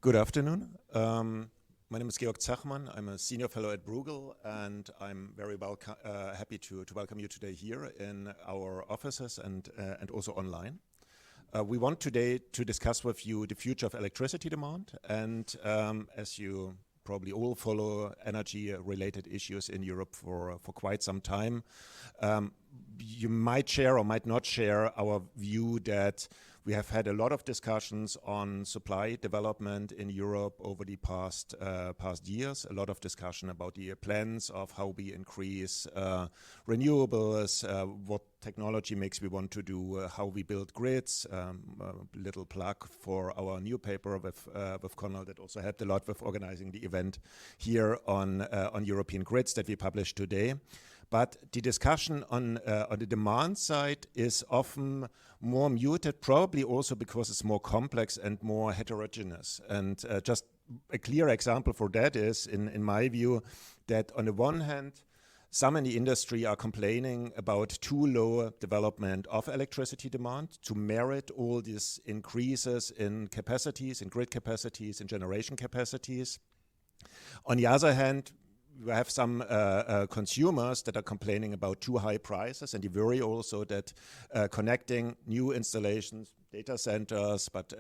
Good afternoon. My name is Georg Zachmann. I'm a senior fellow at Bruegel, and I'm very happy to welcome you today here in our offices and also online. We want today to discuss with you the future of electricity demand, and as you probably all follow energy-related issues in Europe for quite some time, you might share or might not share our view that we have had a lot of discussions on supply development in Europe over the past years. A lot of discussion about the plans of how we increase renewables, what technology mix we want to do, how we build grids. Little plug for our new paper with Connell that also helped a lot with organizing the event here on European grids that we published today. But the discussion on the demand side is often more muted, probably also because it's more complex and more heterogeneous. And just a clear example for that is, in my view, that on the one hand, some in the industry are complaining about too low development of electricity demand to merit all these increases in capacities, in grid capacities, in generation capacities. On the other hand, we have some consumers that are complaining about too high prices, and they worry also that connecting new installations, data centers, but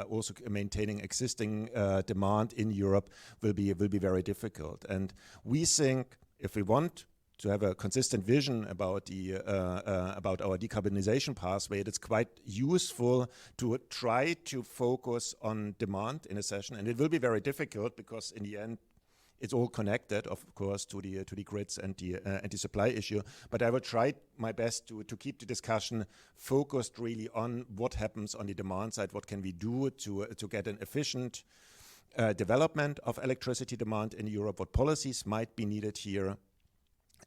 also maintaining existing demand in Europe will be very difficult. And we think if we want to have a consistent vision about our decarbonization pathway, it's quite useful to try to focus on demand in a session, and it will be very difficult because in the end, it's all connected, of course, to the grids and the supply issue. But I will try my best to keep the discussion focused really on what happens on the demand side, what can we do to get an efficient development of electricity demand in Europe, what policies might be needed here,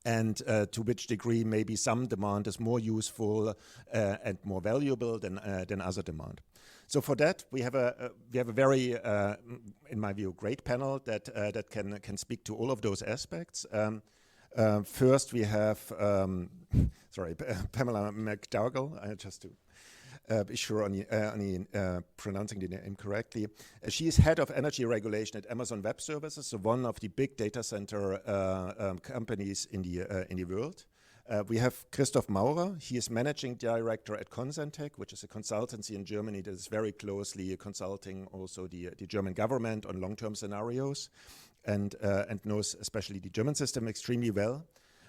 and to which degree maybe some demand is more useful and more valuable than other demand. So for that, we have a very, in my view, great panel that can speak to all of those aspects. First, we have Pamela McDougall. Just to be sure on pronouncing the name correctly. She is head of energy regulation at Amazon Web Services, so one of the big data center companies in the world. We have Christoph Maurer. He is managing director at Consentec, which is a consultancy in Germany that is very closely consulting also the German government on long-term scenarios and knows especially the German system extremely well.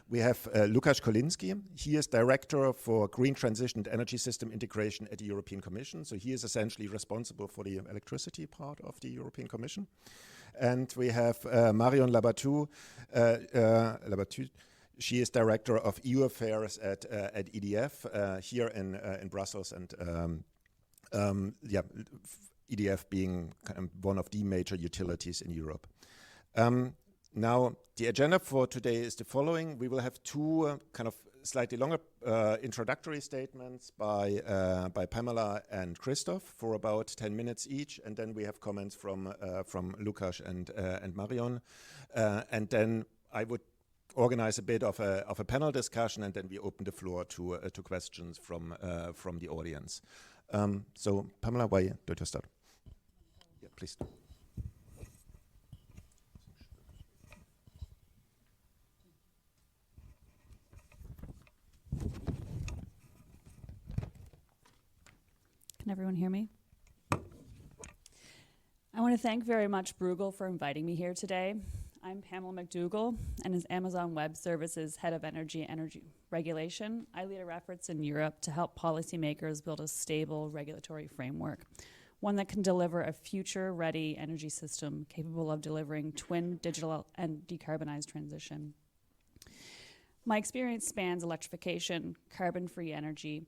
We have Lukasz Kolinski. He is director for green transition and energy system integration at the European Commission. So he is essentially responsible for the electricity part of the European Commission. And we have Marion Labatut. She is director of EU affairs at EDF here in Brussels, and EDF being one of the major utilities in Europe. Now, the agenda for today is the following. We will have two kind of slightly longer introductory statements by Pamela and Christoph for about 10 minutes each, and then we have comments from Lukasz and Marion, and then I would organize a bit of a panel discussion, and then we open the floor to questions from the audience. So, Pamela, why don't you start? Yeah, please. Can everyone hear me? I want to thank very much Bruegel for inviting me here today. I'm Pamela McDougall, and as Amazon Web Services Head of Energy Regulation, I lead our efforts in Europe to help policymakers build a stable regulatory framework, one that can deliver a future-ready energy system capable of delivering twin digital and decarbonized transition. My experience spans electrification, carbon-free energy,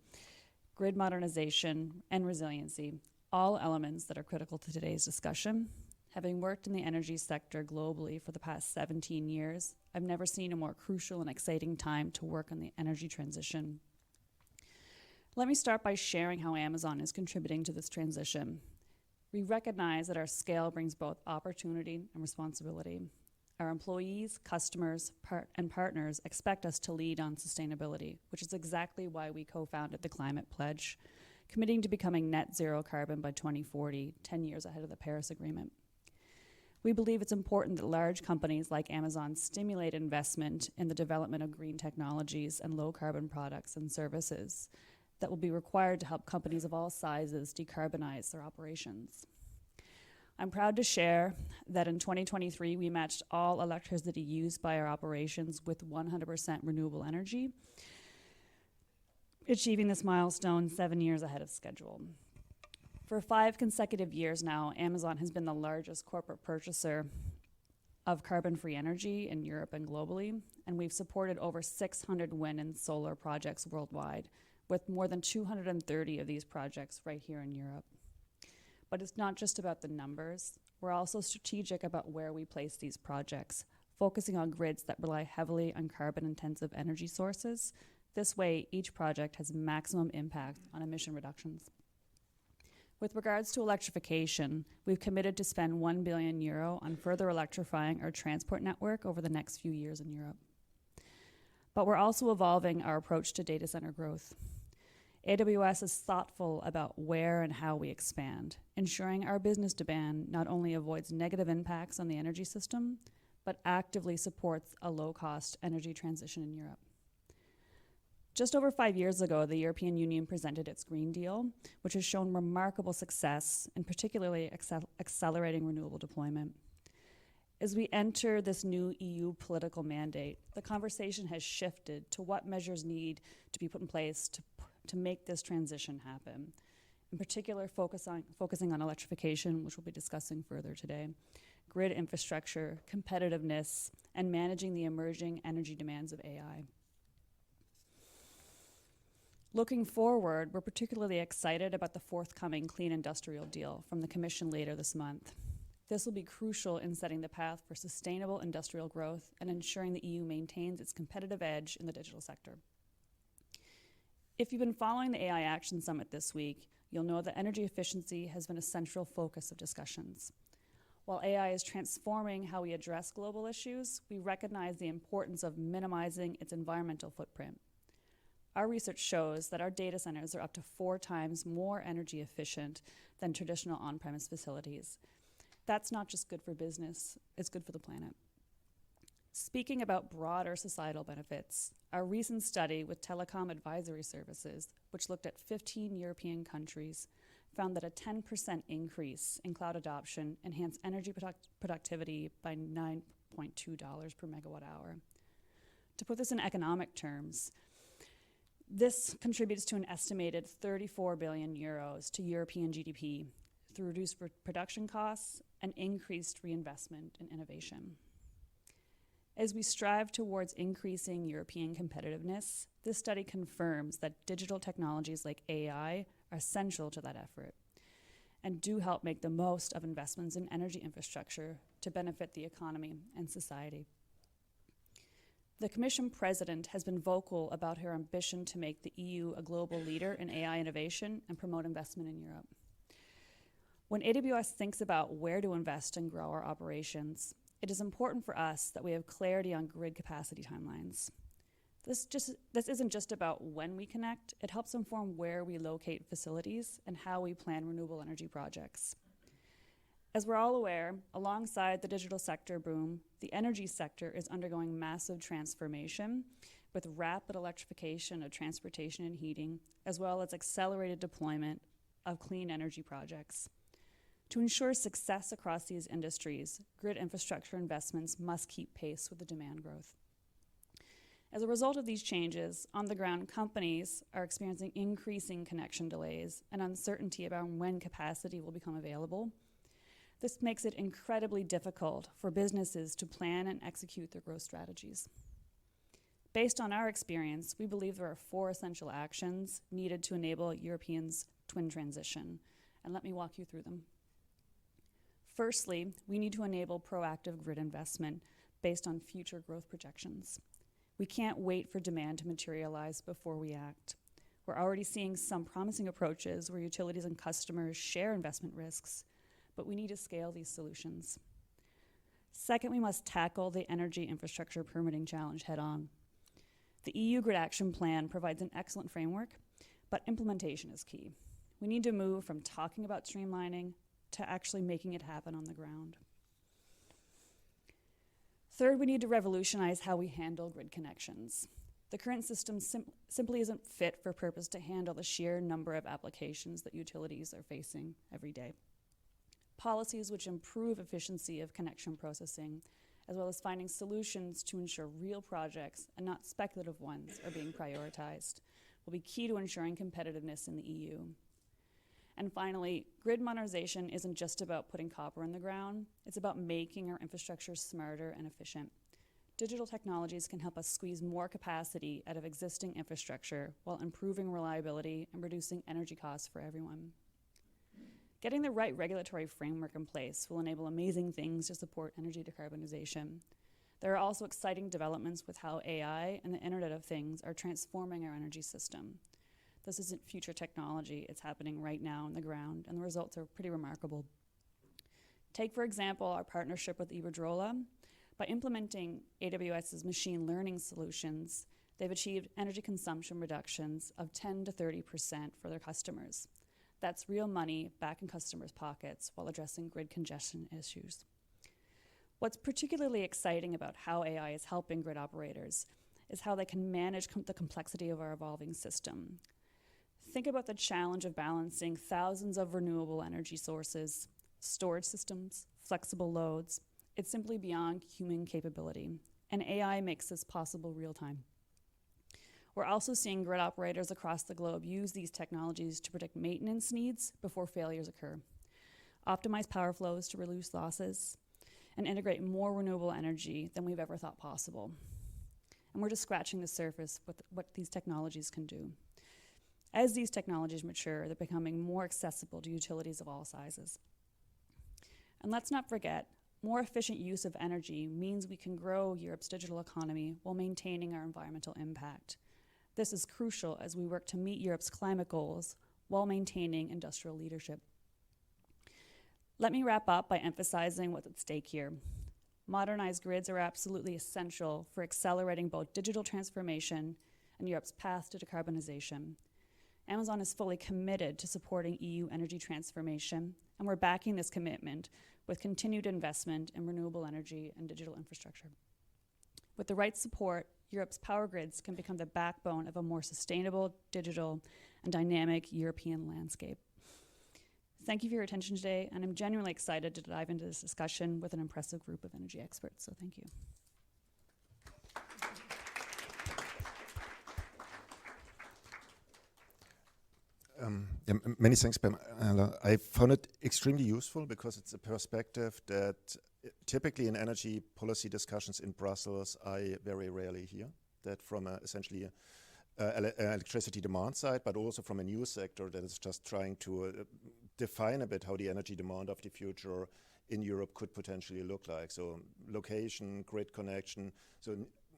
grid modernization, and resiliency, all elements that are critical to today's discussion. Having worked in the energy sector globally for the past 17 years, I've never seen a more crucial and exciting time to work on the energy transition. Let me start by sharing how Amazon is contributing to this transition. We recognize that our scale brings both opportunity and responsibility. Our employees, customers, and partners expect us to lead on sustainability, which is exactly why we co-founded the Climate Pledge, committing to becoming net zero carbon by 2040, 10 years ahead of the Paris Agreement. We believe it's important that large companies like Amazon stimulate investment in the development of green technologies and low carbon products and services that will be required to help companies of all sizes decarbonize their operations. I'm proud to share that in 2023, we matched all electricity used by our operations with 100% renewable energy, achieving this milestone 7 years ahead of schedule. For 5 consecutive years now, Amazon has been the largest corporate purchaser of carbon-free energy in Europe and globally, and we've supported over 600 wind and solar projects worldwide, with more than 230 of these projects right here in Europe. But it's not just about the numbers. We're also strategic about where we place these projects, focusing on grids that rely heavily on carbon-intensive energy sources. This way, each project has maximum impact on emission reductions. With regards to electrification, we've committed to spend €1 billion on further electrifying our transport network over the next few years in Europe. But we're also evolving our approach to data center growth. AWS is thoughtful about where and how we expand, ensuring our business demand not only avoids negative impacts on the energy system, but actively supports a low-cost energy transition in Europe. Just over 5 years ago, the European Union presented its Green Deal, which has shown remarkable success in particularly accelerating renewable deployment. As we enter this new EU political mandate, the conversation has shifted to what measures need to be put in place to make this transition happen. In particular, focusing on electrification, which we'll be discussing further today, grid infrastructure, competitiveness, and managing the emerging energy demands of AI. Looking forward, we're particularly excited about the forthcoming Clean Industrial Deal from the Commission later this month. This will be crucial in setting the path for sustainable industrial growth and ensuring the EU maintains its competitive edge in the digital sector. If you've been following the AI Action Summit this week, you'll know that energy efficiency has been a central focus of discussions. While AI is transforming how we address global issues, we recognize the importance of minimizing its environmental footprint. Our research shows that our data centers are up to 4 times more energy efficient than traditional on-premise facilities. That's not just good for business, it's good for the planet. Speaking about broader societal benefits, our recent study with Telecom Advisory Services, which looked at 15 European countries, found that a 10% increase in cloud adoption enhanced energy productivity by $9.2 per megawatt hour. To put this in economic terms, this contributes to an estimated 34 billion euros to European GDP through reduced production costs and increased reinvestment in innovation. As we strive towards increasing European competitiveness, this study confirms that digital technologies like AI are essential to that effort and do help make the most of investments in energy infrastructure to benefit the economy and society. The Commission President has been vocal about her ambition to make the EU a global leader in AI innovation and promote investment in Europe. When AWS thinks about where to invest and grow our operations, it is important for us that we have clarity on grid capacity timelines. This isn't just about when we connect, it helps inform where we locate facilities and how we plan renewable energy projects. As we're all aware, alongside the digital sector boom, the energy sector is undergoing massive transformation with rapid electrification of transportation and heating, as well as accelerated deployment of clean energy projects. To ensure success across these industries, grid infrastructure investments must keep pace with the demand growth. As a result of these changes, on-the-ground companies are experiencing increasing connection delays and uncertainty about when capacity will become available. This makes it incredibly difficult for businesses to plan and execute their growth strategies. Based on our experience, we believe there are 4 essential actions needed to enable Europeans' twin transition, and let me walk you through them. Firstly, we need to enable proactive grid investment based on future growth projections. We can't wait for demand to materialize before we act. We're already seeing some promising approaches where utilities and customers share investment risks, but we need to scale these solutions. Second, we must tackle the energy infrastructure permitting challenge head-on. The EU Grid Action Plan provides an excellent framework, but implementation is key. We need to move from talking about streamlining to actually making it happen on the ground. Third, we need to revolutionize how we handle grid connections. The current system simply isn't fit for purpose to handle the sheer number of applications that utilities are facing every day. Policies which improve efficiency of connection processing, as well as finding solutions to ensure real projects and not speculative ones are being prioritized, will be key to ensuring competitiveness in the EU. And finally, grid modernization isn't just about putting copper in the ground, it's about making our infrastructure smarter and efficient. Digital technologies can help us squeeze more capacity out of existing infrastructure while improving reliability and reducing energy costs for everyone. Getting the right regulatory framework in place will enable amazing things to support energy decarbonization. There are also exciting developments with how AI and the Internet of Things are transforming our energy system. This isn't future technology, it's happening right now on the ground, and the results are pretty remarkable. Take, for example, our partnership with Iberdrola. By implementing AWS's machine learning solutions, they've achieved energy consumption reductions of 10 to 30% for their customers. That's real money back in customers' pockets while addressing grid congestion issues. What's particularly exciting about how AI is helping grid operators is how they can manage the complexity of our evolving system. Think about the challenge of balancing thousands of renewable energy sources, storage systems, flexible loads. It's simply beyond human capability, and AI makes this possible real time. We're also seeing grid operators across the globe use these technologies to predict maintenance needs before failures occur, optimize power flows to reduce losses, and integrate more renewable energy than we've ever thought possible. And we're just scratching the surface with what these technologies can do. As these technologies mature, they're becoming more accessible to utilities of all sizes. And let's not forget, more efficient use of energy means we can grow Europe's digital economy while maintaining our environmental impact. This is crucial as we work to meet Europe's climate goals while maintaining industrial leadership. Let me wrap up by emphasizing what's at stake here. Modernized grids are absolutely essential for accelerating both digital transformation and Europe's path to decarbonization. Amazon is fully committed to supporting EU energy transformation, and we're backing this commitment with continued investment in renewable energy and digital infrastructure. With the right support, Europe's power grids can become the backbone of a more sustainable, digital, and dynamic European landscape. Thank you for your attention today, and I'm genuinely excited to dive into this discussion with an impressive group of energy experts, so thank you. Many thanks, Pamela. I found it extremely useful because it's a perspective that typically in energy policy discussions in Brussels, I very rarely hear. That from essentially electricity demand side, but also from a new sector that is just trying to define a bit how the energy demand of the future in Europe could potentially look like. So location, grid connection. So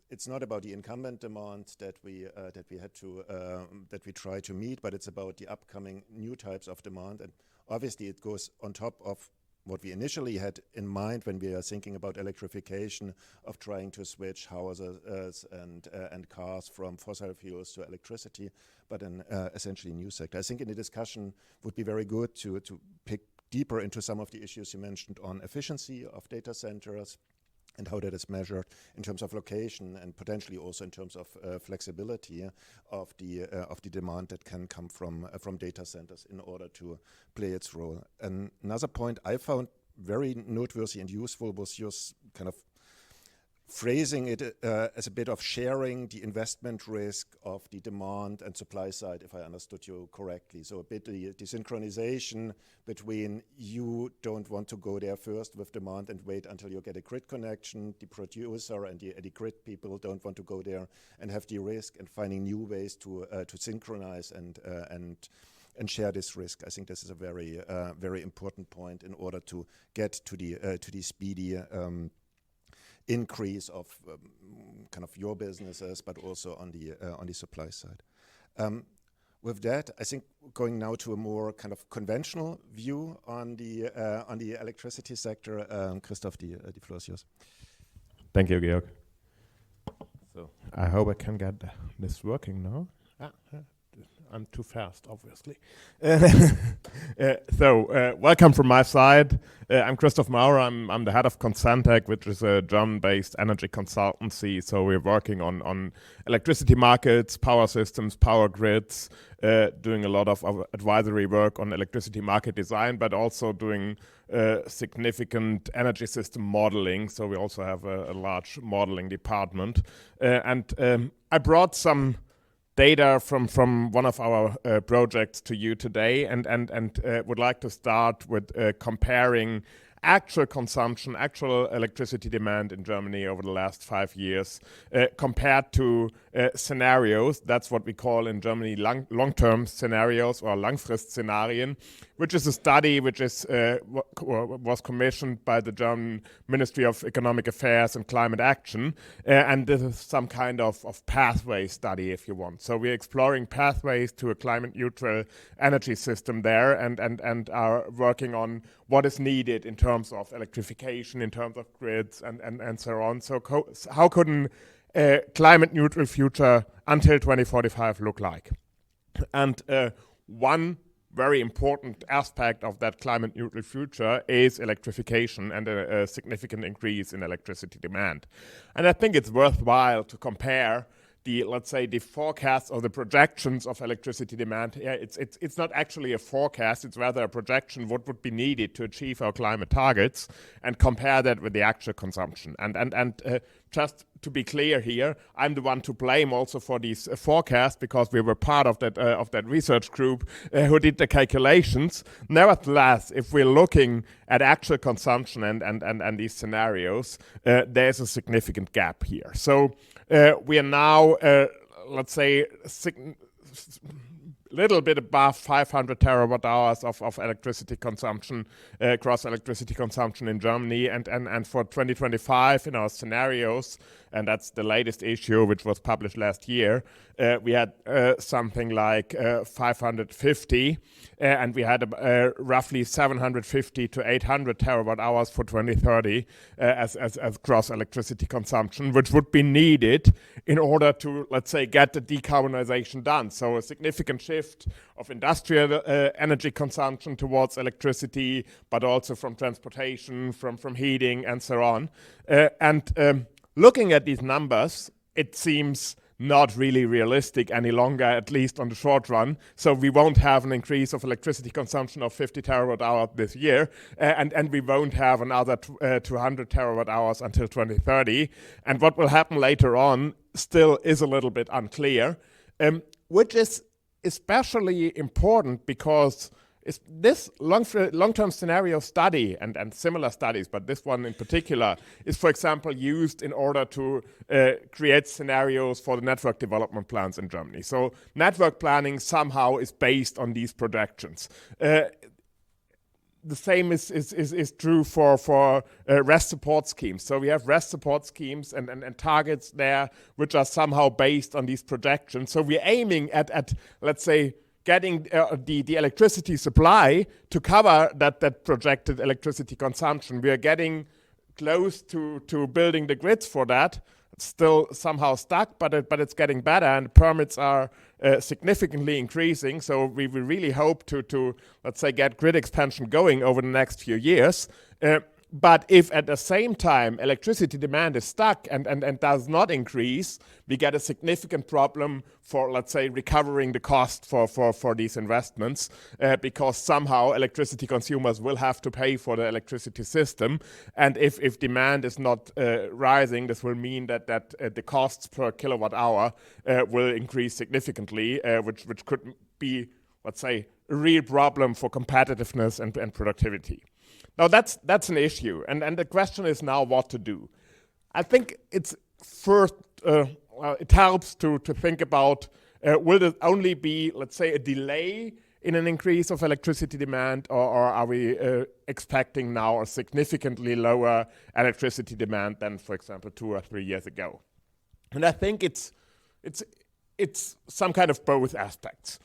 it's not about the incumbent demand that we try to meet, but it's about the upcoming new types of demand. And obviously, it goes on top of what we initially had in mind when we are thinking about electrification, of trying to switch houses and cars from fossil fuels to electricity, but an essentially new sector. I think in the discussion would be very good to pick deeper into some of the issues you mentioned on efficiency of data centers and how that is measured in terms of location and potentially also in terms of flexibility of the demand that can come from data centers in order to play its role. And another point I found very noteworthy and useful was your kind of phrasing it as a bit of sharing the investment risk of the demand and supply side, if I understood you correctly. So a bit the synchronization between you don't want to go there first with demand and wait until you get a grid connection. The producer and the grid people don't want to go there and have the risk, and finding new ways to synchronize and share this risk. I think this is a very important point in order to get to the speedy increase of kind of your businesses, but also on the supply side. With that, I think going now to a more kind of conventional view on the electricity sector. Christoph, the floor is yours. Thank you, Georg. So I hope I can get this working now. I'm too fast, obviously. Welcome from my side. I'm Christoph Maurer. I'm the head of Consentec, which is a German-based energy consultancy. So we're working on electricity markets, power systems, power grids, doing a lot of advisory work on electricity market design, but also doing significant energy system modeling. So we also have a large modeling department. I brought some data from one of our projects to you today, and would like to start with comparing actual consumption, actual electricity demand in Germany over the last 5 years compared to scenarios. That's what we call in Germany long-term scenarios or Langfristszenarien, which is a study which is was commissioned by the German Ministry of Economic Affairs and Climate Action. And this is some kind of pathway study, if you want. So we're exploring pathways to a climate neutral energy system there, and are working on what is needed in terms of electrification, in terms of grids, and so on. So how could a climate neutral future until 2045 look like? And one very important aspect of that climate neutral future is electrification and a significant increase in electricity demand. And I think it's worthwhile to compare let's say the forecasts or the projections of electricity demand. Yeah, it's not actually a forecast, it's rather a projection what would be needed to achieve our climate targets, and compare that with the actual consumption. And just to be clear here, I'm the one to blame also for these forecasts, because we were part of that research group who did the calculations. Nevertheless, if we're looking at actual consumption and these scenarios, there's a significant gap here. So we are now, let's say, little bit above 500 terawatt hours of electricity consumption, gross electricity consumption in Germany, and for 2025 in our scenarios, and that's the latest issue which was published last year, we had something like 550, and we had roughly 750 to 800 terawatt hours for 2030 as gross electricity consumption, which would be needed in order to, let's say, get the decarbonization done. So a significant shift of industrial energy consumption towards electricity, but also from transportation, from heating, and so on. Looking at these numbers, it seems not really realistic any longer, at least on the short run. So we won't have an increase of electricity consumption of 50 terawatt hours this year, and we won't have another 200 terawatt hours until 2030. And what will happen later on still is a little bit unclear, which is especially important because this long-term scenario study and similar studies, but this one in particular, is, for example, used in order to create scenarios for the network development plans in Germany. So network planning somehow is based on these projections. The same is true for REST support schemes. So we have REST support schemes and targets there which are somehow based on these projections. So we're aiming at let's say, getting the electricity supply to cover that projected electricity consumption. We are getting close to building the grids for that. It's still somehow stuck, but it's getting better, and permits are significantly increasing. So we really hope to let's say, get grid expansion going over the next few years. But if at the same time electricity demand is stuck and does not increase, we get a significant problem for, let's say, recovering the cost for these investments, because somehow electricity consumers will have to pay for the electricity system. And if demand is not rising, this will mean that the costs per kilowatt hour will increase significantly, which could be, let's say, a real problem for competitiveness and productivity. Now that's an issue, and the question is now what to do. I think it's first, it helps to think about, will it only be, let's say, a delay in an increase of electricity demand, or are we expecting now a significantly lower electricity demand than, for example, 2 or 3 years ago? And I think it's some kind of both aspects.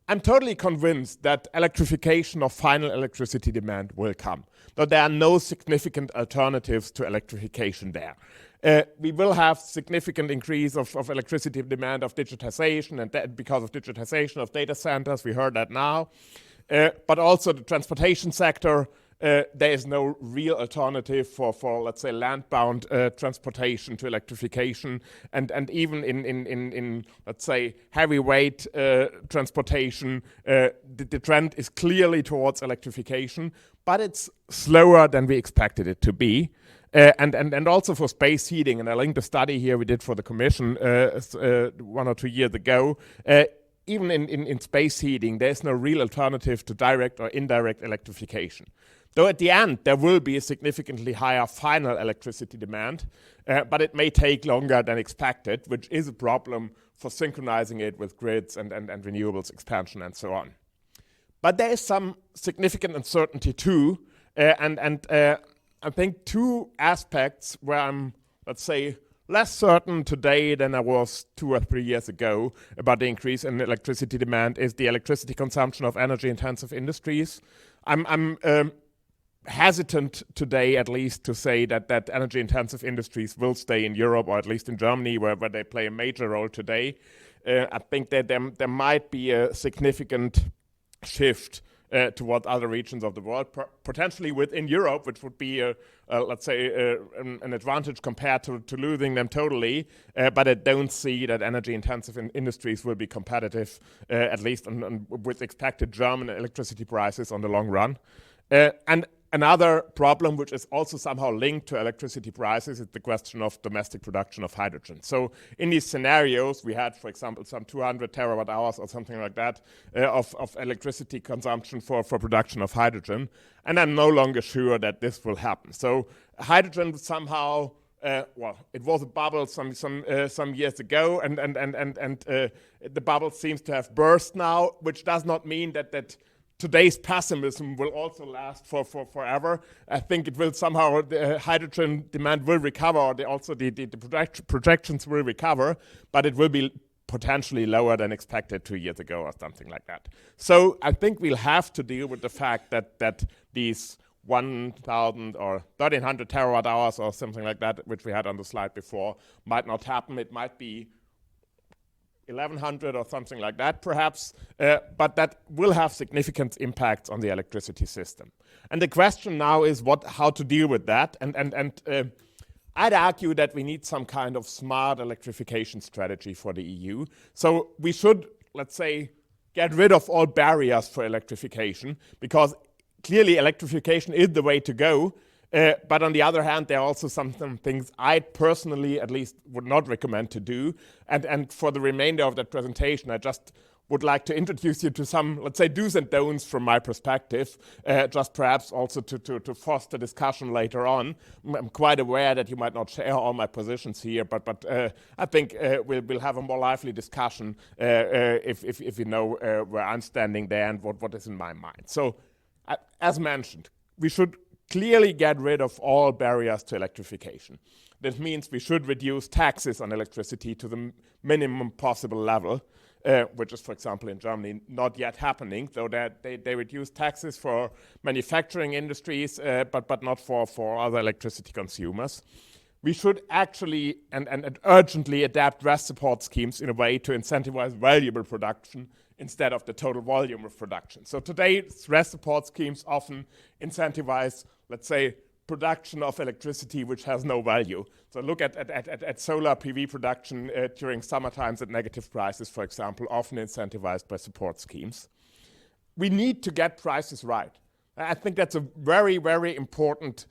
I'm totally convinced that electrification of final electricity demand will come. But there are no significant alternatives to electrification there. We will have significant increase of electricity demand of digitization, and because of digitization of data centers, we heard that now. But also the transportation sector, there is no real alternative for let's say, land-bound transportation to electrification, and even in let's say, heavyweight transportation, the trend is clearly towards electrification, but it's slower than we expected it to be. And also for space heating, and I linked a study here we did for the Commission 1 or 2 years ago. Even in space heating, there's no real alternative to direct or indirect electrification. Though at the end, there will be a significantly higher final electricity demand, but it may take longer than expected, which is a problem for synchronizing it with grids and renewables expansion and so on. But there is some significant uncertainty too, and I think two aspects where I'm, let's say, less certain today than I was 2 or 3 years ago about the increase in electricity demand is the electricity consumption of energy-intensive industries. I'm hesitant today, at least, to say that energy-intensive industries will stay in Europe, or at least in Germany, where they play a major role today. I think that there might be a significant shift toward other regions of the world, potentially within Europe, which would be, let's say, an advantage compared to losing them totally. But I don't see that energy-intensive industries will be competitive, at least with expected German electricity prices on the long run. And another problem, which is also somehow linked to electricity prices, is the question of domestic production of hydrogen. So in these scenarios, we had, for example, some 200 terawatt hours or something like that of electricity consumption for production of hydrogen. And I'm no longer sure that this will happen. So hydrogen somehow, well, it was a bubble some years ago, and the bubble seems to have burst now, which does not mean that today's pessimism will also last for forever. I think it will somehow, the hydrogen demand will recover, or the projections will recover, but it will be potentially lower than expected 2 years ago or something like that. So I think we'll have to deal with the fact that these 1,000 or 1,300 terawatt hours or something like that, which we had on the slide before, might not happen. It might be 1,100 or something like that, perhaps, but that will have significant impacts on the electricity system. And the question now is how to deal with that. And I'd argue that we need some kind of smart electrification strategy for the EU. So we should, let's say, get rid of all barriers for electrification, because clearly electrification is the way to go. But on the other hand, there are also some things I personally, at least, would not recommend to do. And for the remainder of that presentation, I just would like to introduce you to some, let's say, do's and don'ts from my perspective, just perhaps also to foster discussion later on. I'm quite aware that you might not share all my positions here, but I think we'll have a more lively discussion if you know where I'm standing there and what is in my mind. So, as mentioned, we should clearly get rid of all barriers to electrification. This means we should reduce taxes on electricity to the minimum possible level, which is, for example, in Germany not yet happening, though they reduce taxes for manufacturing industries, but not for other electricity consumers. We should actually and urgently adapt RES support schemes in a way to incentivize valuable production instead of the total volume of production. So today, RES support schemes often incentivize, let's say, production of electricity which has no value. So look at solar PV production during summer times at negative prices, for example, often incentivized by support schemes. We need to get prices right. I think that's a very, very important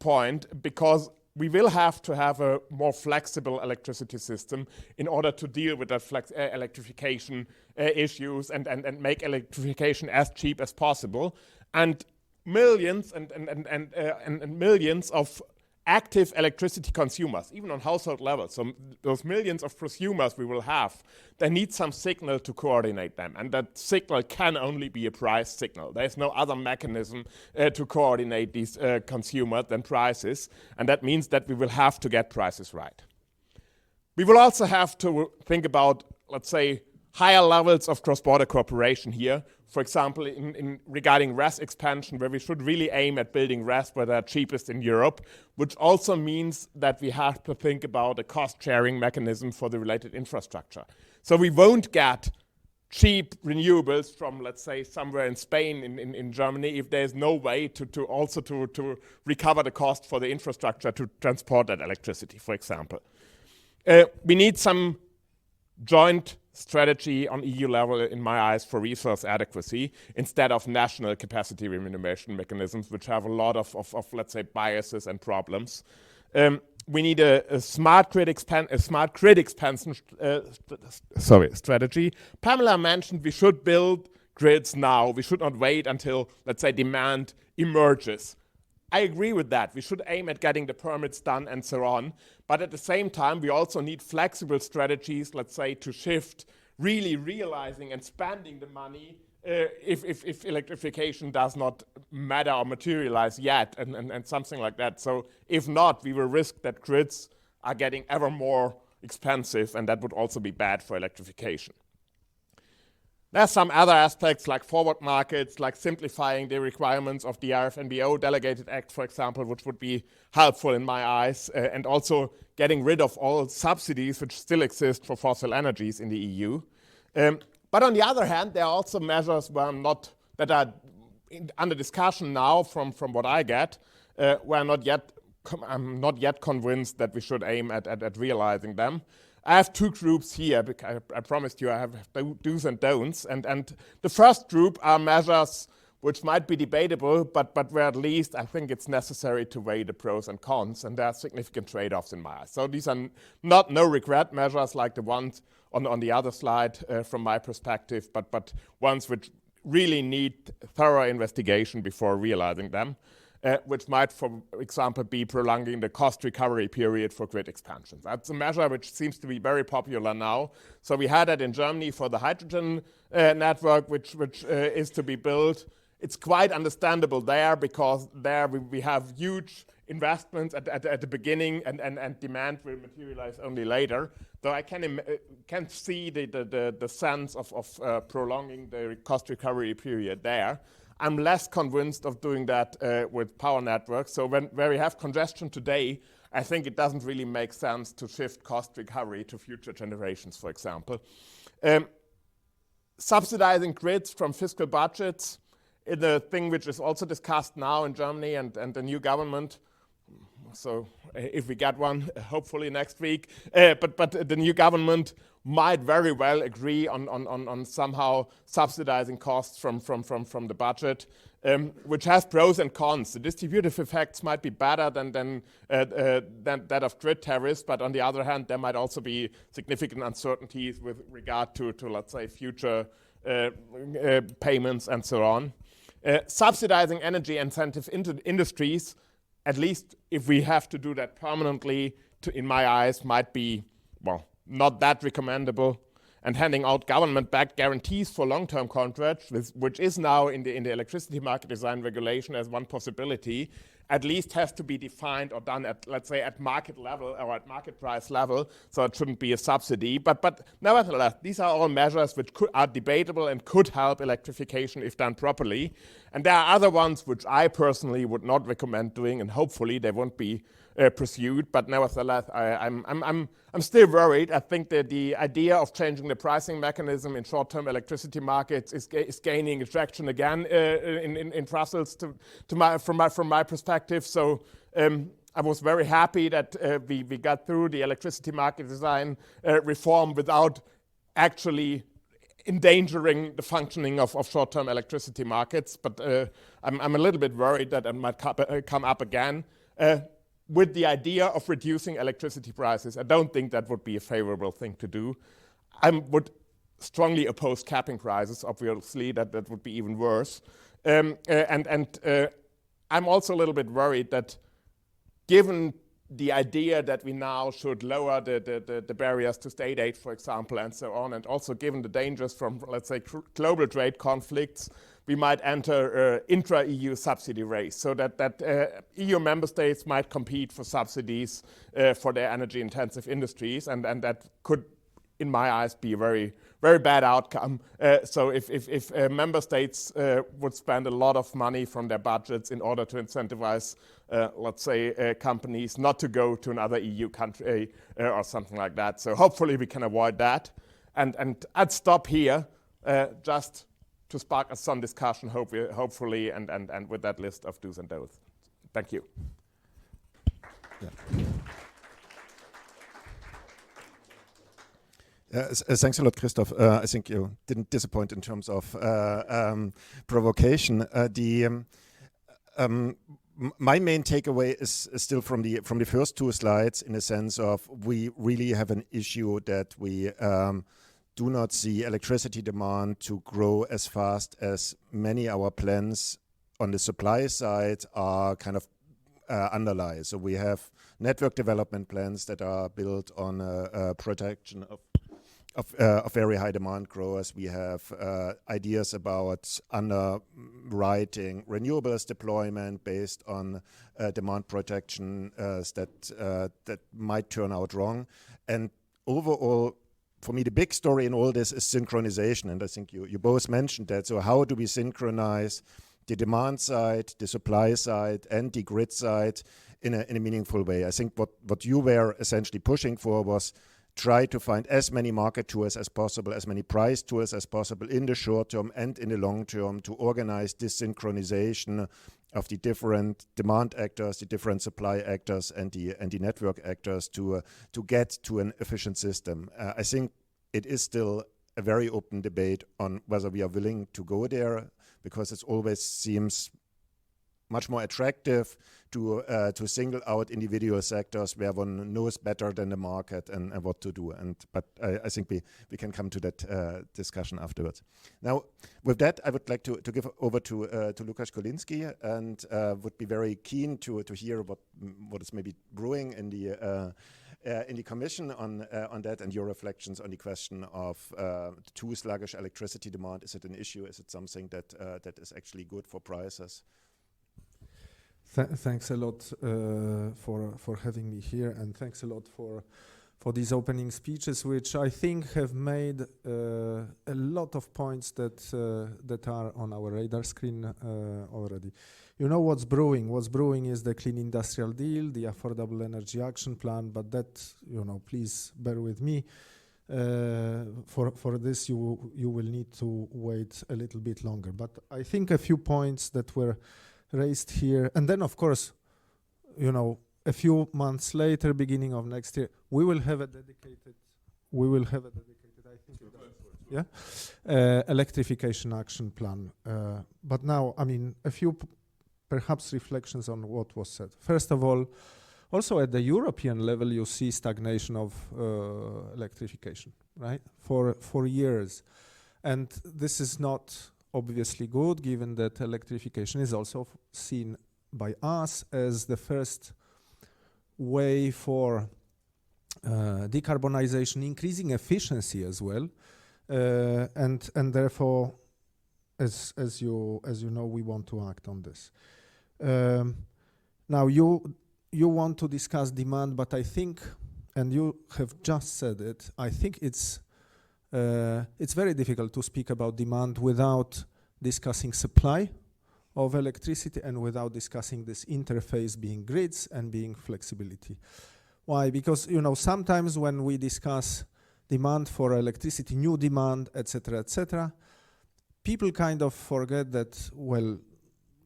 point, because we will have to have a more flexible electricity system in order to deal with the electrification issues and make electrification as cheap as possible. And millions and millions of active electricity consumers, even on household level, so those millions of prosumers we will have, they need some signal to coordinate them, and that signal can only be a price signal. There's no other mechanism to coordinate these consumers than prices, and that means that we will have to get prices right. We will also have to think about, let's say, higher levels of cross-border cooperation here. for example, in regarding RES expansion, where we should really aim at building RES where they're cheapest in Europe, which also means that we have to think about a cost-sharing mechanism for the related infrastructure. So we won't get cheap renewables from, let's say, somewhere in Spain, in Germany, if there's no way to also recover the cost for the infrastructure to transport that electricity, for example. We need some joint strategy on EU level, in my eyes, for resource adequacy instead of national capacity remuneration mechanisms, which have a lot of let's say, biases and problems. We need a smart grid expansion strategy. Pamela mentioned we should build grids now. We should not wait until, let's say, demand emerges. I agree with that. We should aim at getting the permits done and so on. But at the same time, we also need flexible strategies, let's say, to shift really realizing and spending the money if electrification does not matter or materialize yet and something like that. So if not, we will risk that grids are getting ever more expensive, and that would also be bad for electrification. There's some other aspects like forward markets, like simplifying the requirements of the RFNBO Delegated Act, for example, which would be helpful in my eyes, and also getting rid of all subsidies which still exist for fossil energies in the EU. But on the other hand, there are also measures that are under discussion now from what I get, where I'm not yet convinced that we should aim at realizing them. I have two groups here, because I promised you I have do's and don'ts. And the first group are measures which might be debatable, but where at least I think it's necessary to weigh the pros and cons, and there are significant trade-offs in my eyes. So these are not no-regret measures like the ones on the other slide from my perspective, but ones which really need thorough investigation before realizing them. Which might, for example, be prolonging the cost recovery period for grid expansions. That's a measure which seems to be very popular now. So we had it in Germany for the hydrogen network, which is to be built. It's quite understandable there, because there we have huge investments at the beginning, and demand will materialize only later. So I can see the sense of prolonging the cost recovery period there. I'm less convinced of doing that with power networks. So where we have congestion today, I think it doesn't really make sense to shift cost recovery to future generations, for example. Subsidizing grids from fiscal budgets is a thing which is also discussed now in Germany and the new government. So if we get one, hopefully next week. But the new government might very well agree on somehow subsidizing costs from the budget, which has pros and cons. The distributive effects might be better than that of grid tariffs, but on the other hand, there might also be significant uncertainties with regard to let's say, future payments and so on. Subsidizing energy incentive industries, at least if we have to do that permanently, in my eyes, might be, well, not that recommendable. And handing out government-backed guarantees for long-term contracts, which is now in the electricity market design regulation as one possibility, at least has to be defined or done at, let's say, at market level or at market price level, so it shouldn't be a subsidy. But nevertheless, these are all measures which are debatable and could help electrification if done properly. And there are other ones which I personally would not recommend doing, and hopefully they won't be pursued. But nevertheless, I'm still worried. I think that the idea of changing the pricing mechanism in short-term electricity markets is gaining traction again in Brussels from my perspective. So I was very happy that we got through the electricity market design reform without actually endangering the functioning of short-term electricity markets. But I'm a little bit worried that it might come up again. With the idea of reducing electricity prices, I don't think that would be a favorable thing to do. I would strongly oppose capping prices, obviously, that would be even worse. I'm also a little bit worried that given the idea that we now should lower the barriers to state aid, for example, and so on, and also given the dangers from, let's say, global trade conflicts, we might enter intra-EU subsidy race, so that EU member states might compete for subsidies for their energy-intensive industries, and that could in my eyes, be a very, very bad outcome. So if member states would spend a lot of money from their budgets in order to incentivize, let's say, companies not to go to another EU country or something like that. So hopefully we can avoid that. And I'd stop here just to spark some discussion, hopefully, and with that list of do's and don'ts. Thank you. Thanks a lot, Christoph. I think you didn't disappoint in terms of provocation. My main takeaway is still from the first two slides, in the sense of we really have an issue that we do not see electricity demand to grow as fast as many our plans on the supply side are kind of underlie. So we have network development plans that are built on protection of very high demand growers. We have ideas about underwriting renewables deployment based on demand protection that might turn out wrong. And overall, for me, the big story in all this is synchronization. And I think you both mentioned that. So how do we synchronize the demand side, the supply side, and the grid side in a meaningful way? I think what you were essentially pushing for was try to find as many market tools as possible, as many price tools as possible in the short term and in the long term to organize this synchronization of the different demand actors, the different supply actors, and the network actors to get to an efficient system. I think it is still a very open debate on whether we are willing to go there, because it always seems much more attractive to single out individual sectors where one knows better than the market and what to do. But I think we can come to that discussion afterwards. Now, with that, I would like to give over to Lukasz Kolinski, and would be very keen to hear what is maybe brewing in the Commission on that, and your reflections on the question of too sluggish electricity demand. Is it an issue? Is it something that is actually good for prices? Thanks a lot for having me here, and thanks a lot for these opening speeches, which I think have made a lot of points that are on our radar screen already. You know what's brewing. What's brewing is the Clean Industrial Deal, the Affordable Energy Action Plan, but that, please bear with me. For this, you will need to wait a little bit longer. But I think a few points that were raised here, and then of course, a few months later, beginning of next year, we will have a dedicated, I think, electrification action plan. But now, a few perhaps reflections on what was said. First of all, also at the European level, you see stagnation of electrification, right? For years, and this is not obviously good, given that electrification is also seen by us as the first way for decarbonization, increasing efficiency as well, and therefore, as you know, we want to act on this. Now you want to discuss demand, but I think, and you have just said it, I think it's very difficult to speak about demand without discussing supply of electricity and without discussing this interface being grids and being flexibility. Why? Because, sometimes when we discuss demand for electricity, new demand, etc., people kind of forget that, well,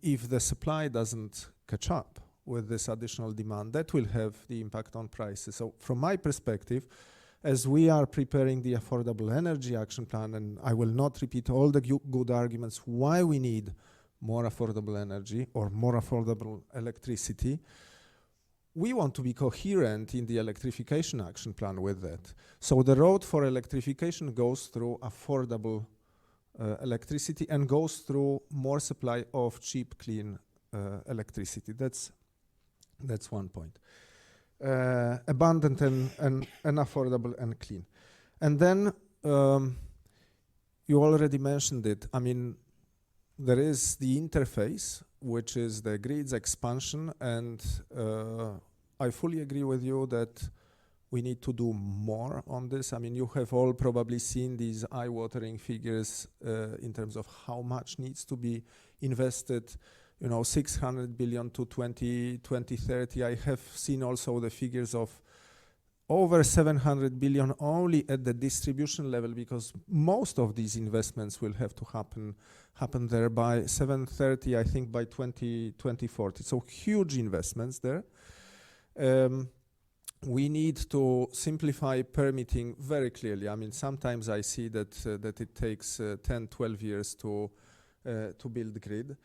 if the supply doesn't catch up with this additional demand, that will have the impact on prices. So from my perspective, as we are preparing the Affordable Energy Action Plan, and I will not repeat all the good arguments why we need more affordable energy or more affordable electricity, we want to be coherent in the Electrification Action Plan with that. So the road for electrification goes through affordable electricity and goes through more supply of cheap, clean electricity. That's one point. Abundant and affordable and clean. And then you already mentioned it. There is the interface, which is the grid's expansion, and I fully agree with you that we need to do more on this. I mean, you have all probably seen these eye-watering figures in terms of how much needs to be invested. 600 billion to 2030. I have seen also the figures of over 700 billion only at the distribution level, because most of these investments will have to happen there by 730, I think by 2040. So huge investments there. We need to simplify permitting very clearly. I mean, sometimes I see that it takes 10, 12 years to build grid.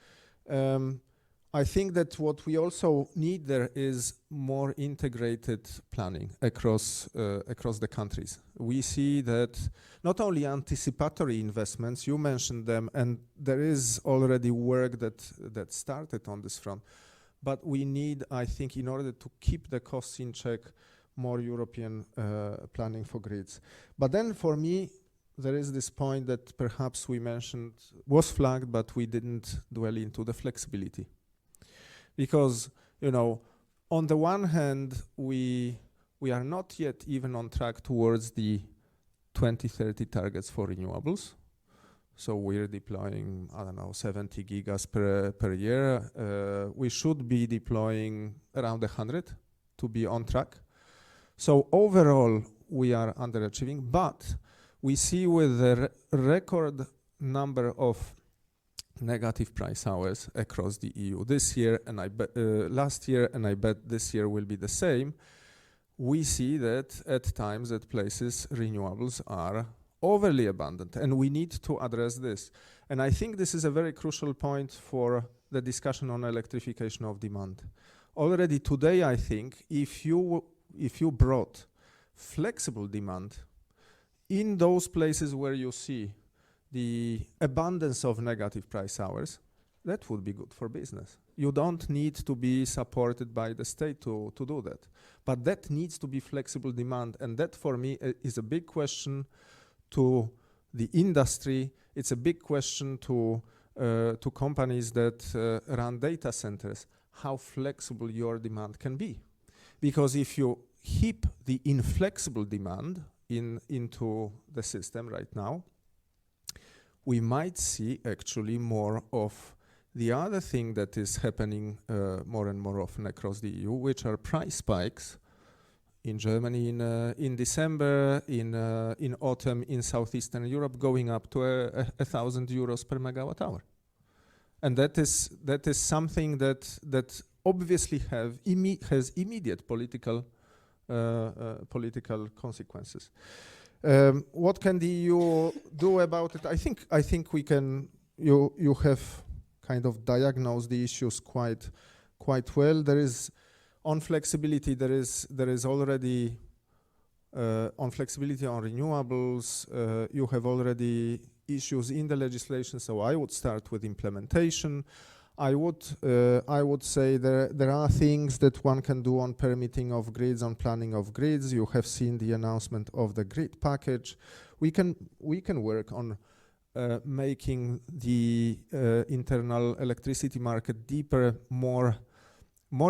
I think that what we also need there is more integrated planning across the countries. We see that not only anticipatory investments, you mentioned them, and there is already work that started on this front, but we need, I think, in order to keep the costs in check, more European planning for grids. But then for me, there is this point that perhaps we mentioned, was flagged, but we didn't dwell into the flexibility. Because, on the one hand, we are not yet even on track towards the 2030 targets for renewables. So we're deploying, 70 gigas per year. We should be deploying around 100 to be on track. So overall, we are underachieving, but we see with the record number of negative price hours across the EU this year, and last year, and I bet this year will be the same. We see that at times, at places, renewables are overly abundant, and we need to address this. And I think this is a very crucial point for the discussion on electrification of demand. Already today, I think, if you brought flexible demand in those places where you see the abundance of negative price hours, that would be good for business. You don't need to be supported by the state to do that. But that needs to be flexible demand, and that for me is a big question to the industry. It's a big question to companies that run data centers, how flexible your demand can be. Because if you heap the inflexible demand into the system right now, we might see actually more of the other thing that is happening more and more often across the EU, which are price spikes in Germany in December, in autumn in Southeastern Europe, going up to 1,000 euros per megawatt hour. And that is something that obviously has immediate political consequences. What can the EU do about it? I think we can. You have kind of diagnosed the issues quite well. There is on flexibility. There is already on flexibility on renewables. You have already issues in the legislation. So I would start with implementation. I would say there are things that one can do on permitting of grids, on planning of grids. You have seen the announcement of the grid package. We can work on making the internal electricity market deeper, more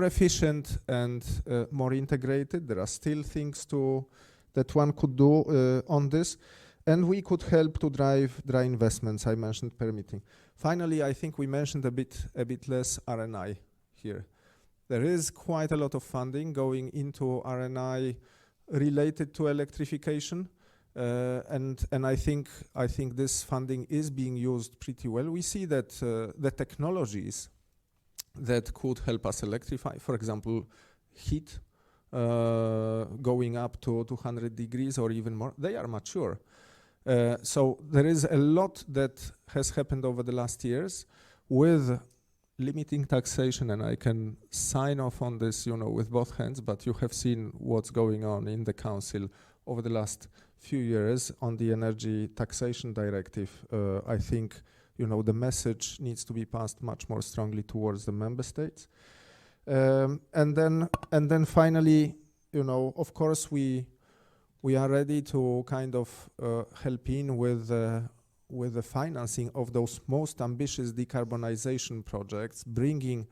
efficient, and more integrated. There are still things that one could do on this, and we could help to drive investments. I mentioned permitting. Finally, I think we mentioned a bit less RNI here. There is quite a lot of funding going into RNI related to electrification, and I think this funding is being used pretty well. We see that the technologies that could help us electrify, for example, heat going up to 200 degrees or even more, they are mature. So there is a lot that has happened over the last years with limiting taxation, and I can sign off on this, with both hands, but you have seen what's going on in the council over the last few years on the energy taxation directive. I think, the message needs to be passed much more strongly towards the member states. And then finally, of course, we are ready to kind of help in with the financing of those most ambitious decarbonization projects, bringing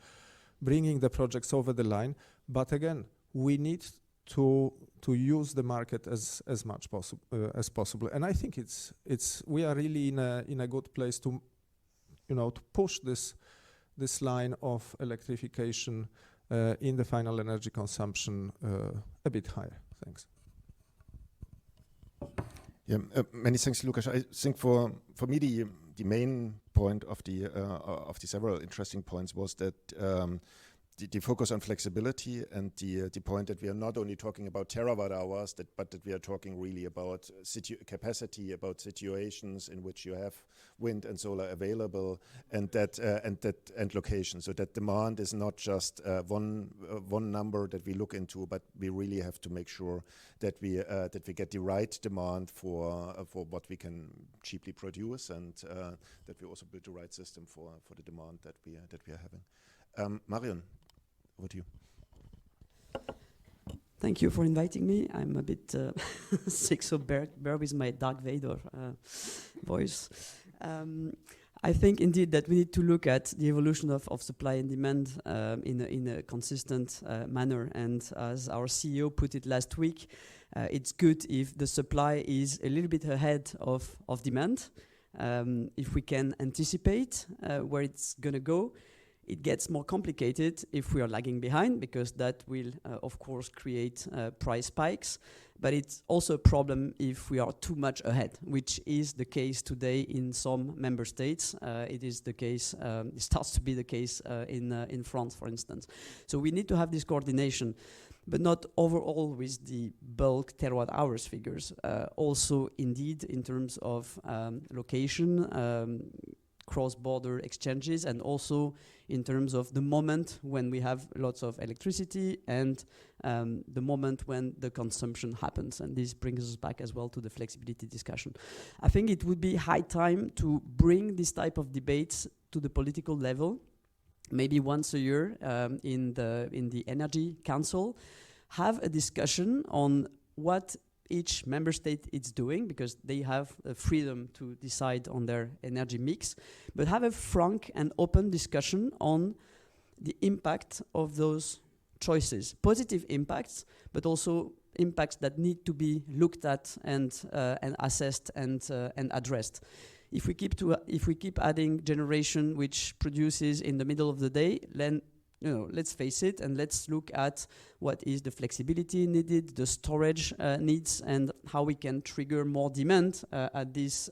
the projects over the line. But again, we need to to use the market as much as possible. And I think we are really in a good place to, to push this line of electrification in the final energy consumption a bit higher. Thanks. Yeah, many thanks, Lukáš. I think for me the main point of the several interesting points was that the focus on flexibility and the point that we are not only talking about terawatt hours, but that we are talking really about capacity, about situations in which you have wind and solar available, and location. So that demand is not just one number that we look into, but we really have to make sure that we get the right demand for what we can cheaply produce, and that we also build the right system for the demand that we are having. Marion, over to you. Thank you for inviting me. I'm a bit sick, so bear with my Darth Vader voice. I think indeed that we need to look at the evolution of supply and demand in a consistent manner. And as our CEO put it last week, it's good if the supply is a little bit ahead of demand. If we can anticipate where it's going to go. It gets more complicated if we are lagging behind, because that will, of course, create price spikes. But it's also a problem if we are too much ahead, which is the case today in some member states. It is the case. It starts to be the case in France, for instance. So we need to have this coordination, but not overall with the bulk terawatt hours figures. Also, indeed, in terms of location. Cross-border exchanges, and also in terms of the moment when we have lots of electricity and the moment when the consumption happens. And this brings us back as well to the flexibility discussion. I think it would be high time to bring this type of debates to the political level, maybe once a year in the Energy Council, have a discussion on what each member state is doing, because they have freedom to decide on their energy mix, but have a frank and open discussion on the impact of those choices. Positive impacts, but also impacts that need to be looked at and assessed and addressed. If we keep adding generation which produces in the middle of the day, then let's face it, and let's look at what is the flexibility needed, the storage needs, and how we can trigger more demand at this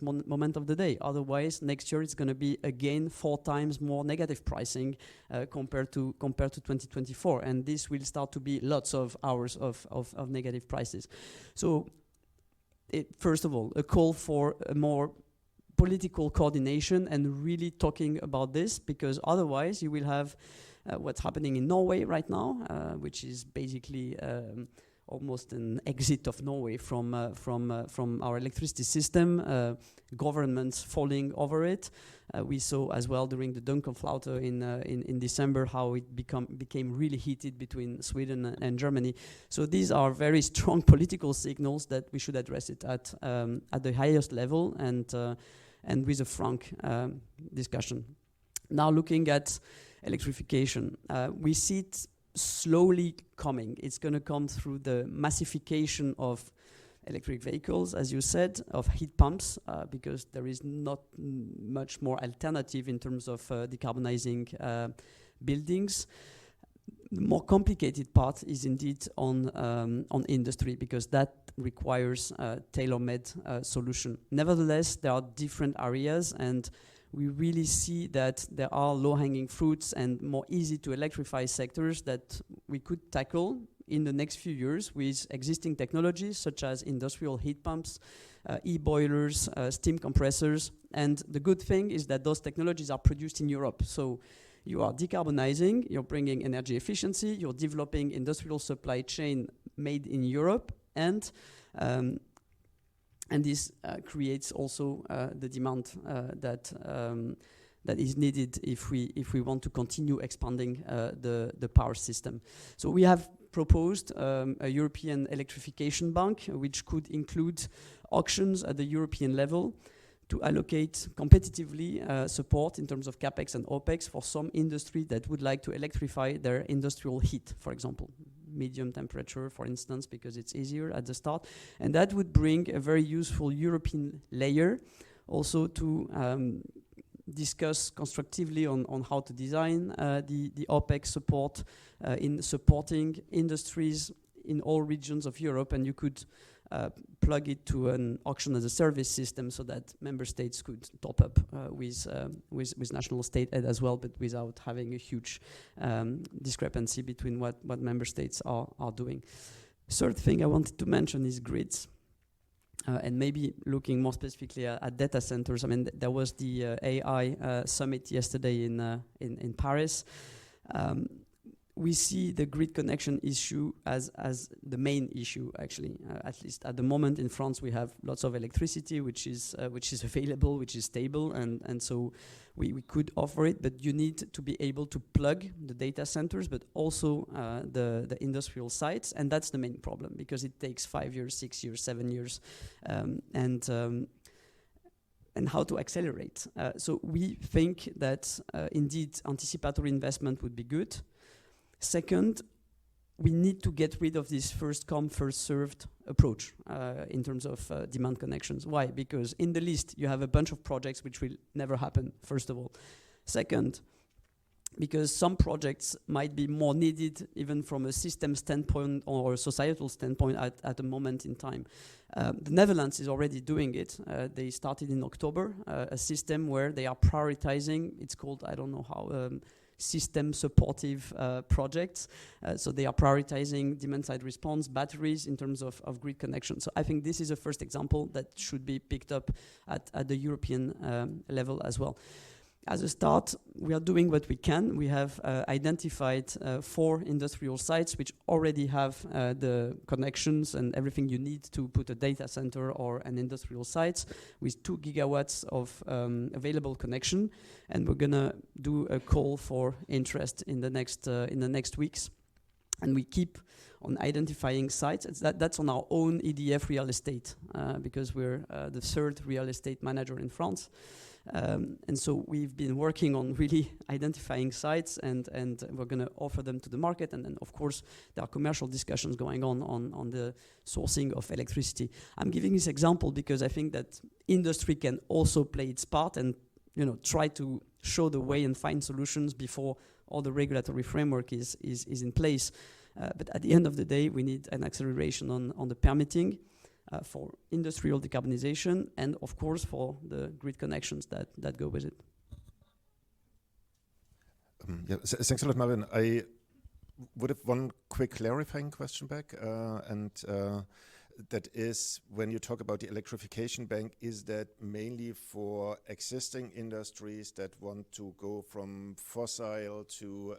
moment of the day. Otherwise, next year it's going to be again 4 times more negative pricing compared to 2024, and this will start to be lots of hours of negative prices. So, first of all, a call for a more political coordination and really talking about this, because otherwise you will have what's happening in Norway right now, which is basically almost an exit of Norway from our electricity system, governments falling over it. We saw as well during the Dunkelflaute in December how it became really heated between Sweden and Germany. So these are very strong political signals that we should address it at the highest level and with a frank discussion. Now looking at electrification, we see it slowly coming. It's going to come through the massification of electric vehicles, as you said, of heat pumps, because there is not much more alternative in terms of decarbonizing buildings. The more complicated part is indeed on industry, because that requires a tailor-made solution. Nevertheless, there are different areas, and we really see that there are low-hanging fruits and more easy to electrify sectors that we could tackle in the next few years with existing technologies such as industrial heat pumps, e-boilers, steam compressors. And the good thing is that those technologies are produced in Europe. So you are decarbonizing, you're bringing energy efficiency, you're developing industrial supply chain made in Europe, and this creates also the demand that is needed if we want to continue expanding the power system. So we have proposed a European electrification bank, which could include auctions at the European level to allocate competitively support in terms of CapEx and OpEx for some industry that would like to electrify their industrial heat, for example. medium temperature, for instance, because it's easier at the start. And that would bring a very useful European layer also to discuss constructively on how to design the OPEX support in supporting industries in all regions of Europe. And you could plug it to an auction as a service system so that member states could top up with national state aid as well, but without having a huge discrepancy between what member states are doing. Third thing I wanted to mention is grids. And maybe looking more specifically at data centers. I mean, there was the AI summit yesterday in Paris. We see the grid connection issue as the main issue, actually. At least at the moment in France, we have lots of electricity, which is available, which is stable, and so we could offer it. But you need to be able to plug the data centers, but also the industrial sites, and that's the main problem because it takes 5 years, 6 years, 7 years, and how to accelerate. So we think that indeed anticipatory investment would be good. Second, we need to get rid of this first come, first served approach in terms of demand connections. Why? Because in the list, you have a bunch of projects which will never happen, first of all. Second, because some projects might be more needed even from a system standpoint or a societal standpoint at a moment in time. The Netherlands is already doing it. They started in October, a system where they are prioritizing, it's called, I don't know how, system supportive projects. So they are prioritizing demand side response, batteries in terms of grid connection. So I think this is a first example that should be picked up at the European level as well. As a start, we are doing what we can. We have identified 4 industrial sites which already have the connections and everything you need to put a data center or an industrial site with 2 gigawatts of available connection. And we're gonna do a call for interest in the next weeks. And we keep on identifying sites. That's on our own EDF real estate because we're the 3rd real estate manager in France. And so we've been working on really identifying sites and we're going to offer them to the market. And then, of course, there are commercial discussions going on the sourcing of electricity. I'm giving this example because I think that industry can also play its part and try to show the way and find solutions before all the regulatory framework is in place. But at the end of the day, we need an acceleration on the permitting. For industrial decarbonization and, of course, for the grid connections that go with it. Thanks a lot, Marvin. I would have one quick clarifying question back, and that is, when you talk about the electrification bank, is that mainly for existing industries that want to go from fossil to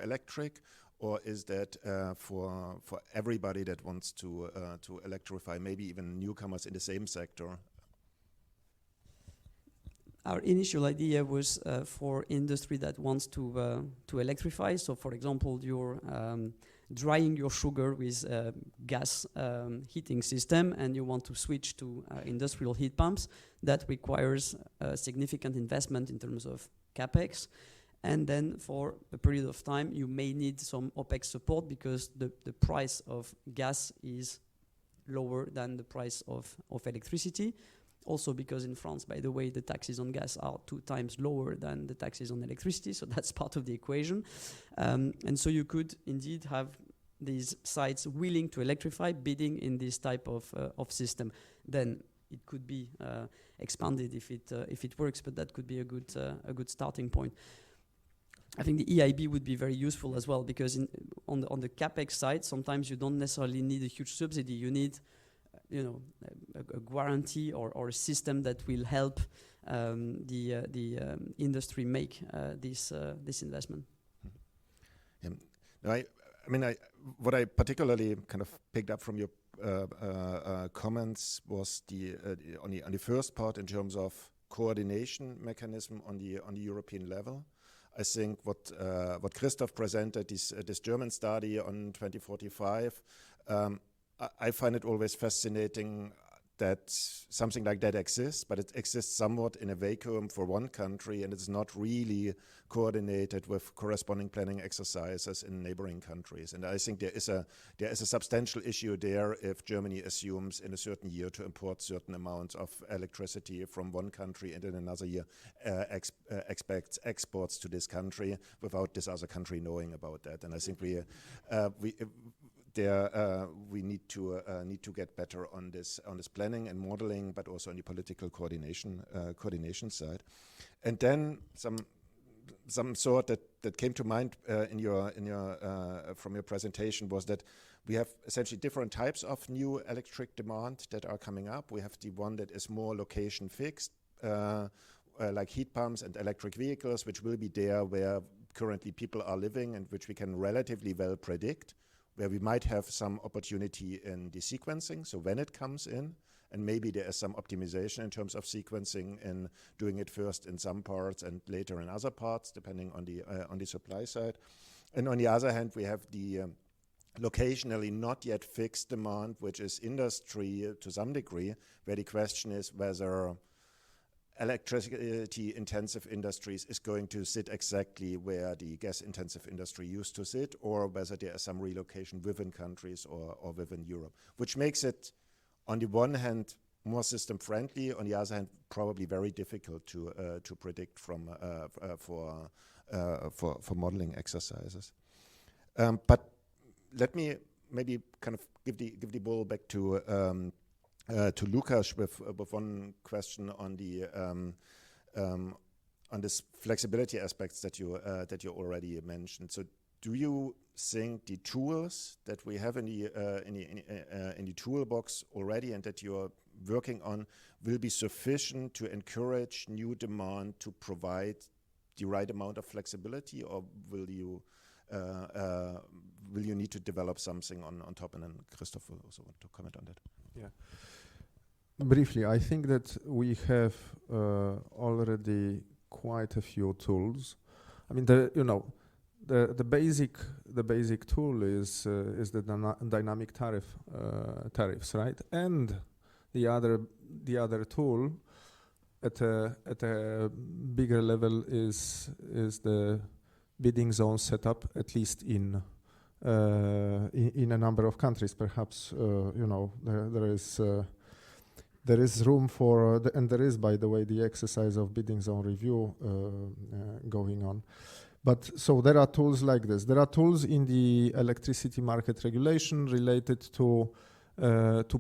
electric? Or is that for everybody that wants to electrify, maybe even newcomers in the same sector? Our initial idea was for industry that wants to electrify. So, for example, you're drying your sugar with gas heating system, and you want to switch to industrial heat pumps. That requires significant investment in terms of capex. And then for a period of time, you may need some OPEX support because the price of gas is lower than the price of electricity. Also because in France, by the way, the taxes on gas are 2 times lower than the taxes on electricity. So that's part of the equation. And so you could indeed have these sites willing to electrify, bidding in this type of system. Then it could be expanded if it works, but that could be a good starting point. I think the EIB would be very useful as well because on the capex side, sometimes you don't necessarily need a huge subsidy. You need, a guarantee or a system that will help the industry make this investment. Yeah. What I particularly kind of picked up from your comments was on the first part in terms of coordination mechanism on the European level. I think what Christoph presented, this German study on 2045, I find it always fascinating that something like that exists, but it exists somewhat in a vacuum for one country, and it's not really coordinated with corresponding planning exercises in neighboring countries. And I think there is a substantial issue there if Germany assumes in a certain year to import certain amounts of electricity from one country and in another year expects exports to this country without this other country knowing about that. And I think we need to get better on this planning and modeling, but also on the political coordination side. And then some thought that came to mind in your from your presentation was that we have essentially different types of new electric demand that are coming up. We have the one that is more location fixed, like heat pumps and electric vehicles, which will be there where currently people are living and which we can relatively well predict, where we might have some opportunity in the sequencing, so when it comes in, and maybe there is some optimization in terms of sequencing and doing it first in some parts and later in other parts, depending on the supply side. And on the other hand, we have the locationally not yet fixed demand, which is industry to some degree, where the question is whether electricity-intensive industries is going to sit exactly where the gas-intensive industry used to sit, or whether there is some relocation within countries or within Europe, which makes it, on the one hand, more system-friendly, on the other hand, probably very difficult to predict for modeling exercises. But let me maybe kind of give the ball back to Lukas with one question on the on this flexibility aspects that you already mentioned. So, do you think the tools that we have in the toolbox already and that you are working on will be sufficient to encourage new demand to provide the right amount of flexibility, or will you need to develop something on top? And then Christoph will also want to comment on that. Yeah. Briefly, I think that we have already quite a few tools. I mean, the basic tool is the dynamic tariffs, right? And the other tool at a bigger level is the bidding zone setup, at least in a number of countries. Perhaps there is room for, and there is, by the way, the exercise of bidding zone review going on. But so there are tools like this. There are tools in the electricity market regulation related to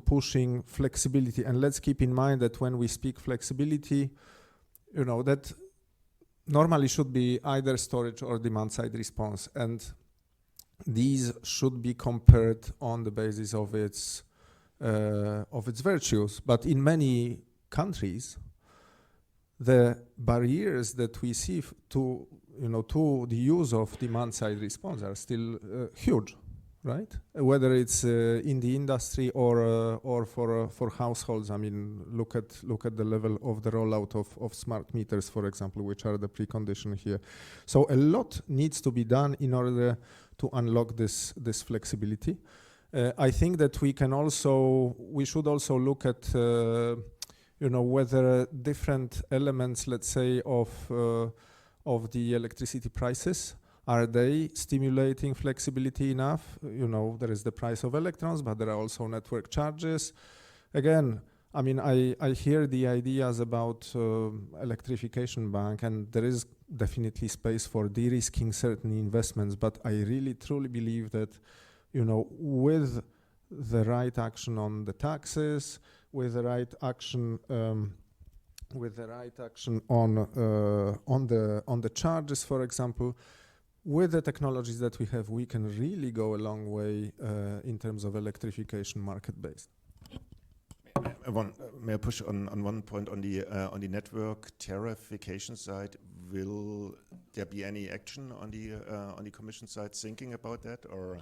pushing flexibility. And let's keep in mind that when we speak flexibility, that normally should be either storage or demand side response. And these should be compared on the basis of its virtues. But in many countries, the barriers that we see to the use of demand side response are still huge, right? Whether it's in the industry or for households. I mean, look at the level of the rollout of smart meters, for example, which are the precondition here. So a lot needs to be done in order to unlock this flexibility. I think that we should also look at whether different elements, let's say, of the electricity prices, are they stimulating flexibility enough? There is the price of electrons, but there are also network charges. Again, I mean, I hear the ideas about electrification bank, and there is definitely space for de-risking certain investments, but I really truly believe that with the right action on the taxes, with the right action on the charges, for example, with the technologies that we have, we can really go a long way in terms of electrification market-based. May I push on one point on the network tariffication side? Will there be any action on the Commission side thinking about that, or?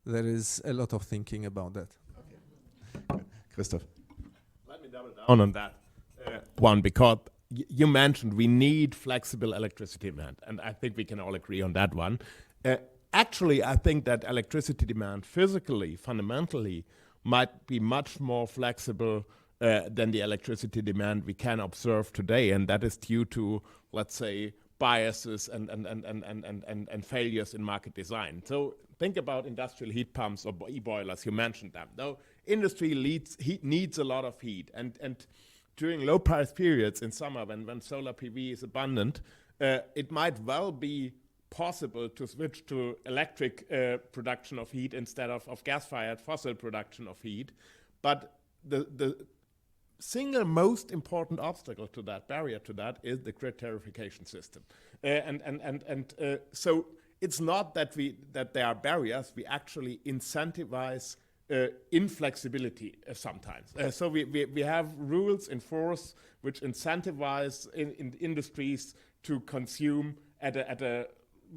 There is a lot of thinking about that. Okay. Good. Christoph. Let me double down on that one, because you mentioned we need flexible electricity demand, and I think we can all agree on that one. Actually, I think that electricity demand physically, fundamentally, might be much more flexible than the electricity demand we can observe today, and that is due to, let's say, biases and failures in market design. So think about industrial heat pumps or e-boilers, you mentioned them. Now, industry needs a lot of heat, and during low price periods in summer when solar PV is abundant, it might well be possible to switch to electric production of heat instead of gas-fired fossil production of heat. But the single most important obstacle to that, barrier to that, is the grid tarification system. So it's not that there are barriers, we actually incentivize inflexibility sometimes. So we have rules in force which incentivize in industries to consume at a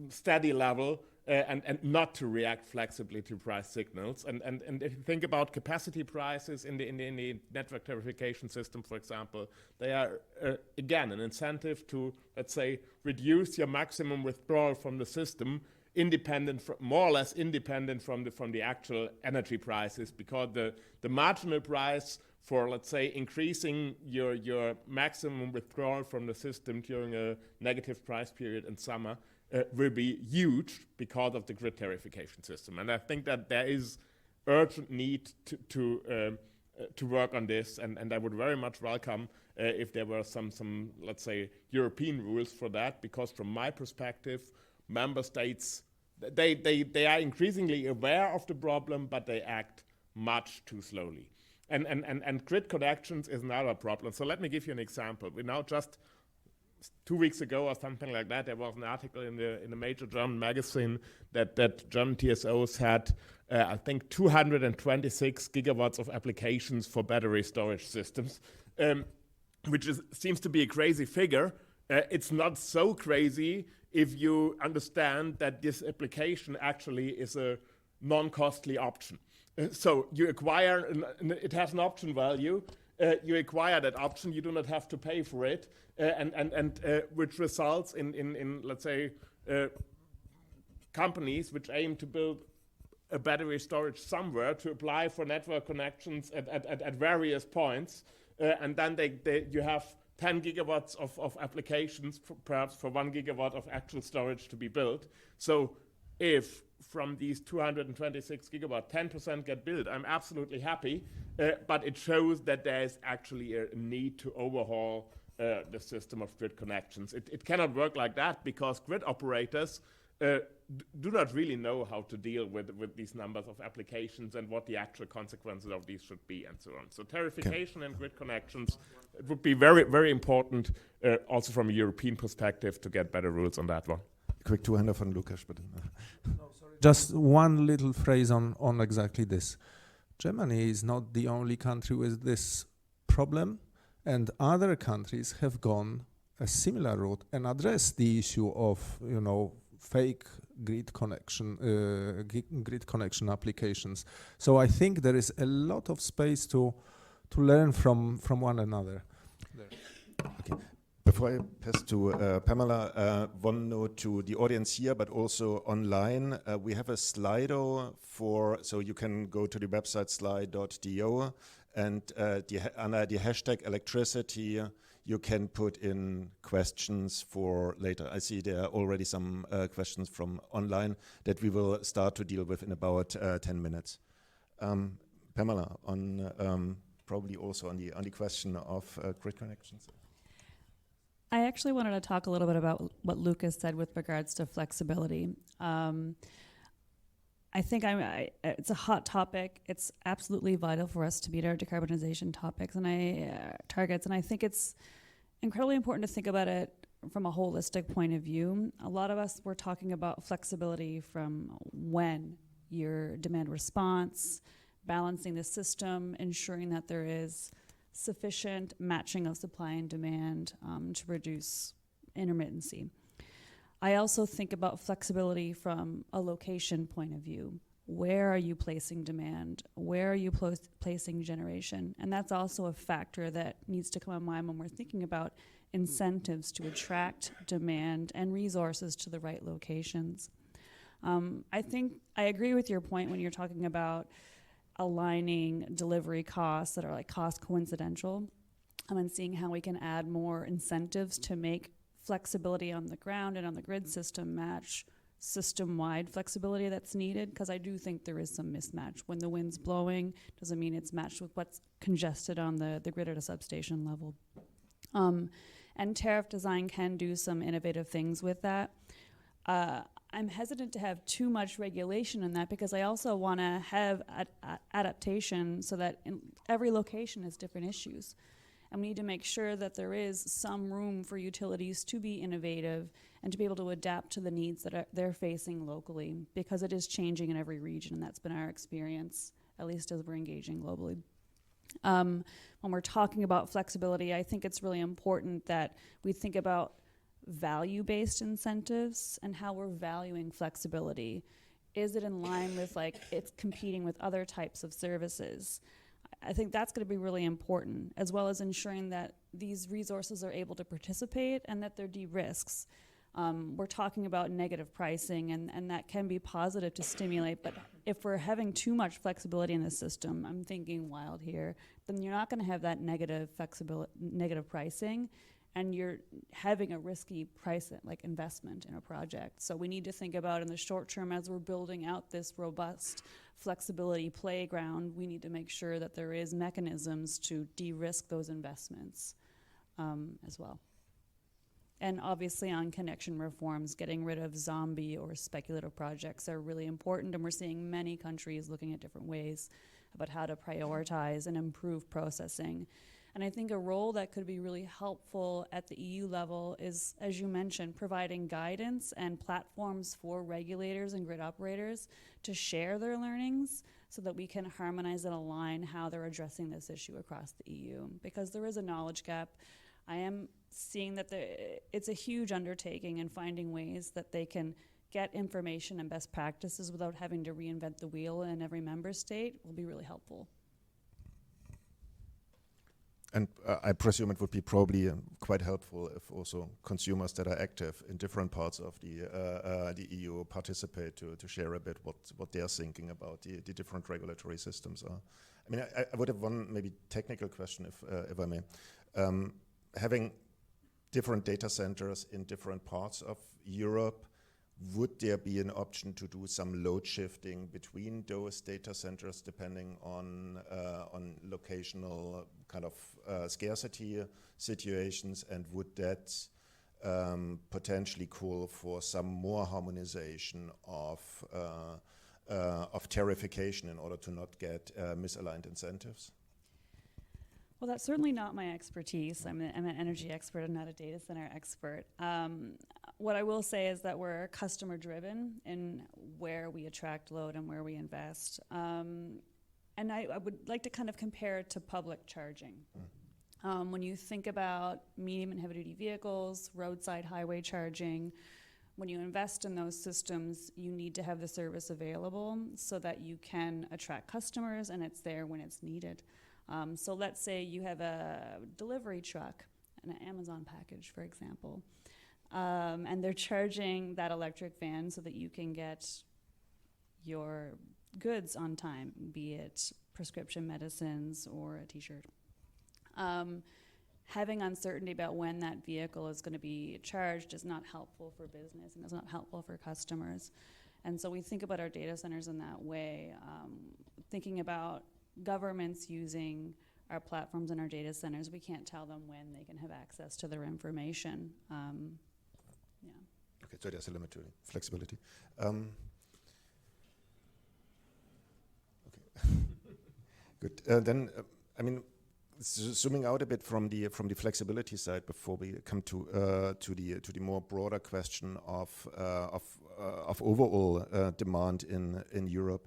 steady level and not to react flexibly to price signals. And if you think about capacity prices in the network tarification system, for example, they are again an incentive to, let's say, reduce your maximum withdrawal from the system, more or less independent from the actual energy prices, because the marginal price for, let's say, increasing your maximum withdrawal from the system during a negative price period in summer will be huge because of the grid tarification system. And I think that there is urgent need to work on this, and I would very much welcome if there were some, let's say, European rules for that, because from my perspective, member states, they are increasingly aware of the problem, but they act much too slowly. And grid connections is another problem. So let me give you an example. We now just 2 weeks ago or something like that, there was an article in a major German magazine that German TSOs had, I think, 226 gigawatts of applications for battery storage systems, which seems to be a crazy figure. It's not so crazy if you understand that this application actually is a non-costly option. So you acquire, it has an option value, you acquire that option, you do not have to pay for it, and which results in let's say, companies which aim to build a battery storage somewhere to apply for network connections at various points, and then you have 10 gigawatts of applications, perhaps for 1 gigawatt of actual storage to be built. So if from these 226 gigawatt, 10% get built, I'm absolutely happy, but it shows that there is actually a need to overhaul the system of grid connections. It cannot work like that because grid operators do not really know how to deal with these numbers of applications and what the actual consequences of these should be and so on. So tarification and grid connections, it would be very, very important also from a European perspective to get better rules on that one. Quick two-hander von Lukas, bitte. Just one little phrase on exactly this. Germany is not the only country with this problem, and other countries have gone a similar route and addressed the issue of, fake grid connection applications. So I think there is a lot of space to learn from one another. Okay. Before I pass to Pamela, one note to the audience here, but also online. We have a Slido so you can go to the website slide.do, and under the hashtag electricity, you can put in questions for later. I see there are already some questions from online that we will start to deal with in about 10 minutes. Pamela, on probably also on the question of grid connections. I actually wanted to talk a little bit about what Lucas said with regards to flexibility. I think it's a hot topic. It's absolutely vital for us to meet our decarbonization topics and targets. And I think it's incredibly important to think about it from a holistic point of view. A lot of us were talking about flexibility from when your demand response, balancing the system, ensuring that there is sufficient matching of supply and demand to reduce intermittency. I also think about flexibility from a location point of view. Where are you placing demand? Where are you placing generation? And that's also a factor that needs to come in mind when we're thinking about incentives to attract demand and resources to the right locations. I think I agree with your point when you're talking about aligning delivery costs that are like cost coincidental, and seeing how we can add more incentives to make flexibility on the ground and on the grid system match system-wide flexibility that's needed, because I do think there is some mismatch. When the wind's blowing, doesn't mean it's matched with what's congested on the grid at a substation level. And tariff design can do some innovative things with that. I'm hesitant to have too much regulation in that, because I also want to have adaptation so that in every location has different issues. And we need to make sure that there is some room for utilities to be innovative and to be able to adapt to the needs that they're facing locally, because it is changing in every region, and that's been our experience, at least as we're engaging globally. When we're talking about flexibility, I think it's really important that we think about value-based incentives and how we're valuing flexibility. Is it in line with, like, it's competing with other types of services? I think that's going to be really important, as well as ensuring that these resources are able to participate and that they're de-risks. We're talking about negative pricing, and that can be positive to stimulate, but if we're having too much flexibility in the system, I'm thinking wild here, then you're not going to have that negative pricing, and you're having a risky price, like investment in a project. So we need to think about, in the short term, as we're building out this robust flexibility playground, we need to make sure that there is mechanisms to de-risk those investments as well. And obviously on connection reforms, getting rid of zombie or speculative projects are really important, and we're seeing many countries looking at different ways about how to prioritize and improve processing. And I think a role that could be really helpful at the EU level is, as you mentioned, providing guidance and platforms for regulators and grid operators to share their learnings so that we can harmonize and align how they're addressing this issue across the EU. Because there is a knowledge gap. I am seeing that it's a huge undertaking, and finding ways that they can get information and best practices without having to reinvent the wheel in every member state will be really helpful. And I presume it would be probably quite helpful if also consumers that are active in different parts of the EU participate to share a bit what they're thinking about the different regulatory systems are. I mean, I would have one maybe technical question, if I may. Having different data centers in different parts of Europe, would there be an option to do some load shifting between those data centers depending on locational kind of scarcity situations, and would that potentially call for some more harmonization of tariffication in order to not get misaligned incentives? Well, that's certainly not my expertise. I'm an energy expert and not a data center expert. What I will say is that we're customer driven in where we attract load and where we invest. And I would like to kind of compare it to public charging. When you think about medium and heavy duty vehicles, roadside highway charging, when you invest in those systems, you need to have the service available so that you can attract customers and it's there when it's needed. So let's say you have a delivery truck, an Amazon package, for example, and they're charging that electric van so that you can get your goods on time, be it prescription medicines or a t-shirt. Having uncertainty about when that vehicle is going to be charged is not helpful for business and is not helpful for customers. And so we think about our data centers in that way, thinking about governments using our platforms and our data centers. We can't tell them when they can have access to their information. Okay, so there's a limit to flexibility. Good. Then, I mean, zooming out a bit from the flexibility side before we come to the more broader question of overall demand in Europe,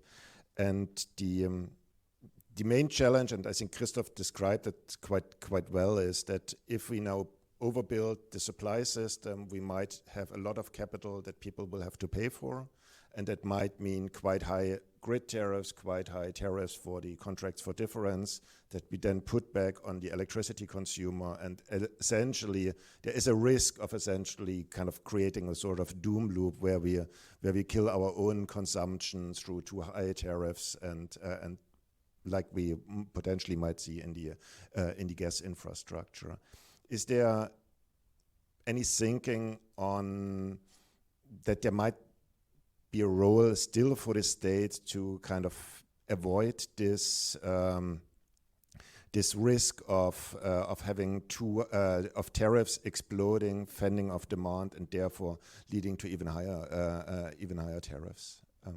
and the main challenge, and I think Christoph described it quite well, is that if we now overbuild the supply system, we might have a lot of capital that people will have to pay for, and that might mean quite high grid tariffs, quite high tariffs for the contracts for difference that we then put back on the electricity consumer, and essentially there is a risk of essentially kind of creating a sort of doom loop where we kill our own consumption through too high tariffs and like we potentially might see in the gas infrastructure. Is there any thinking on that there might be a role still for the state to kind of avoid this this risk of having of tariffs exploding, fending off demand, and therefore leading to even higher tariffs? I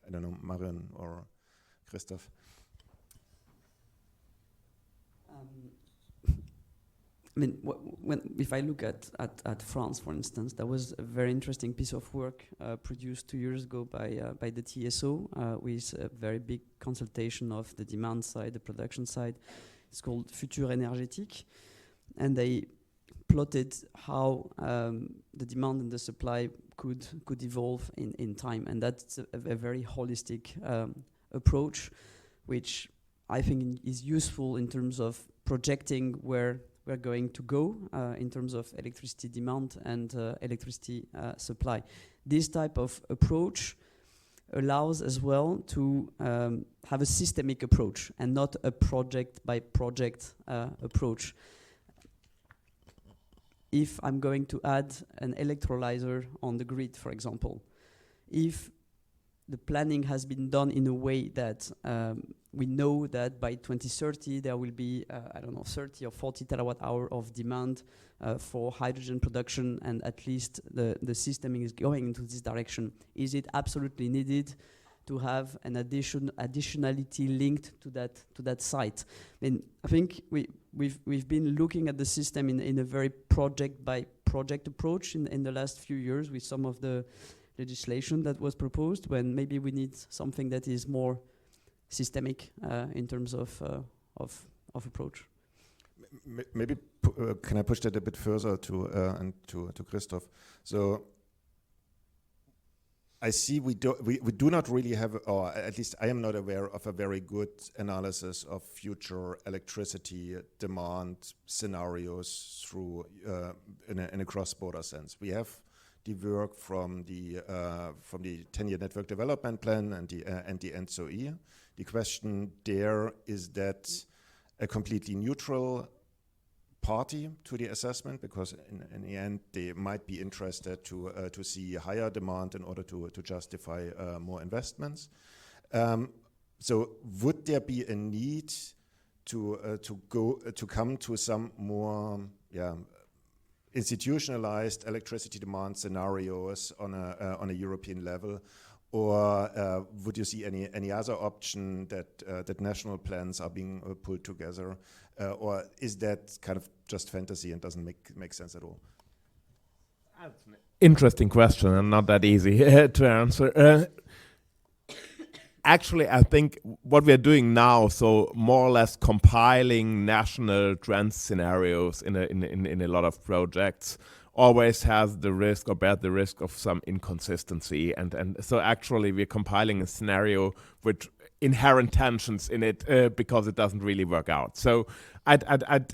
don't know, Marion or Christoph. I mean, if I look at France, for instance, there was a very interesting piece of work produced 2 years ago by the TSO with a very big consultation of the demand side, the production side. It's called Futur Énergétique, and they plotted how the demand and the supply could evolve in time, and that's a very holistic approach, which I think is useful in terms of projecting where we're going to go in terms of electricity demand and electricity supply. This type of approach allows as well to have a systemic approach and not a project by project approach. If I'm going to add an electrolyzer on the grid, for example, if the planning has been done in a way that we know that by 2030 there will be, 30 or 40 terawatt hour of demand for hydrogen production, and at least the system is going into this direction. Is it absolutely needed to have an additionality linked to that site? I think we've been looking at the system in a very project by project approach in the last few years with some of the legislation that was proposed, when maybe we need something that is more systemic in terms of approach. Maybe can I push that a bit further to Christoph? So I see we do not really have, or at least I am not aware of a very good analysis of future electricity demand scenarios through in a cross-border sense. We have the work from the 10-year network development plan and the NZOE. The question there is that a completely neutral party to the assessment, because in the end they might be interested to see higher demand in order to justify more investments. So would there be a need to come to some more institutionalized electricity demand scenarios on a European level, or would you see any other option that national plans are being pulled together, or is that kind of just fantasy and doesn't make sense at all? That's an interesting question and not that easy to answer. Actually, I think what we're doing now, so more or less compiling national trend scenarios in a lot of projects, always has the risk or bear the risk of some inconsistency, and so actually we're compiling a scenario with inherent tensions in it because it doesn't really work out. So I'd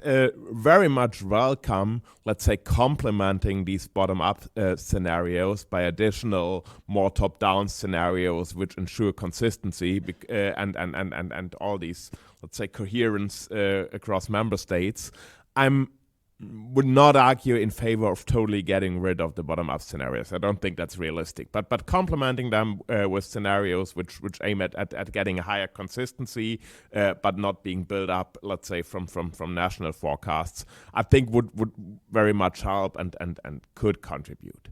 very much welcome, let's say, complementing these bottom-up scenarios by additional, more top-down scenarios which ensure consistency and all these, let's say, coherence across member states. Would not argue in favor of totally getting rid of the bottom-up scenarios. I don't think that's realistic. But complementing them with scenarios which aim at getting a higher consistency, but not being built up, let's say, from national forecasts, I think would very much help and could contribute.